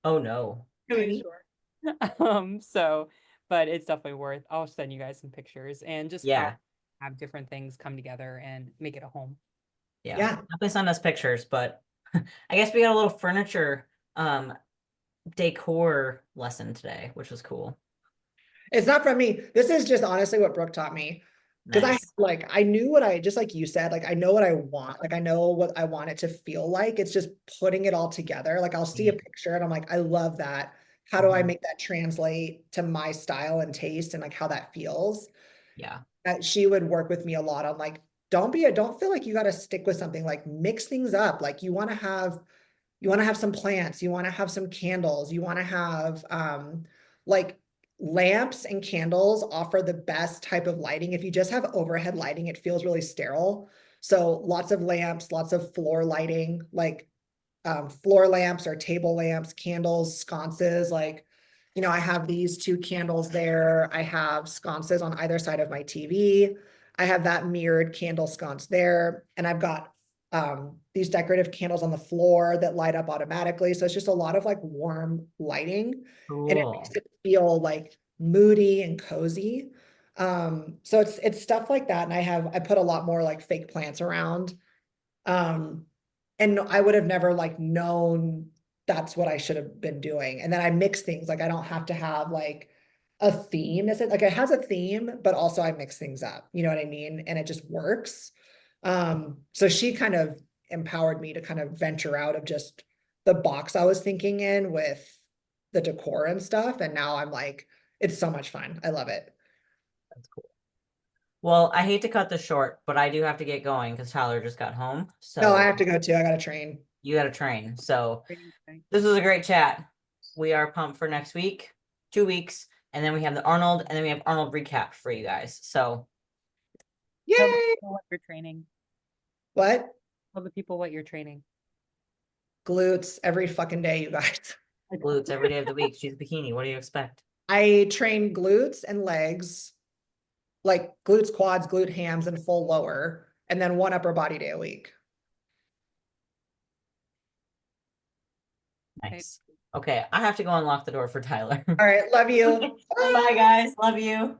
S1: Oh, no.
S3: really
S2: Tiny.
S3: short. So, but it's definitely worth. I'll send you guys some pictures and just how
S1: Yeah.
S3: have different things come together and make it a home.
S1: Yeah.
S2: Yeah.
S1: Definitely send us pictures, but I guess we got a little furniture decor lesson today, which was cool.
S2: It's not from me. This is just honestly what Brooke taught me. Because
S1: Nice.
S2: I knew what I, just like you said, like I know what I want. Like I know what I want it to feel like. It's just putting it all together. Like I'll see a picture and I'm like, I love that. How do I
S1: Mhm.
S2: make that translate to my style and taste and like how that feels?
S1: Yeah.
S2: She would work with me a lot on like, don't feel like you got to stick with something, like mix things up. Like you want to have some plants, you want to have some candles, you want to have like lamps and candles offer the best type of lighting. If you just have overhead lighting, it feels really sterile. So lots of lamps, lots of floor lighting, like floor lamps or table lamps, candles, sconces. Like, I have these 2 candles there. I have sconces on either side of my TV. I have that mirrored candle sconce there. And I've got these decorative candles on the floor that light up automatically. So it's just a lot of like warm lighting and it makes
S1: Cool.
S2: it feel like moody and cozy. So it's stuff like that. And I put a lot more like fake plants around. Um, and I would have never like known that's what I should have been doing. And then I mix things, like I don't have to have like a theme. Is it like it has a theme, but also I mix things up, you know what I mean? And it just works. So she kind of empowered me to kind of venture out of just the box I was thinking in with the decor and stuff. And now I'm like, it's so much fun. I love it.
S1: That's cool. Well, I hate to cut this short, but I do have to get going because Tyler just got home.
S2: No, I
S1: So
S2: have to go too. I got to train.
S1: you got to train. So
S3: Training thing.
S1: this was a great chat. We are pumped for next week, 2 weeks, and then we have the Arnold, and then we have Arnold recap for you guys. So
S3: Tell the
S2: Yay!
S3: people what you're training.
S2: What?
S3: Tell the people what you're training.
S2: Glutes every fucking day, you guys.
S1: glutes every day of the week. She's a bikini. What do you expect?
S2: I train glutes and legs, like glutes, quads, glute hams, and full lower, and then 1 upper body day a week.
S1: Nice. Okay, I have to go unlock the door for Tyler.
S2: All right, love you.
S1: Bye, guys. Love you.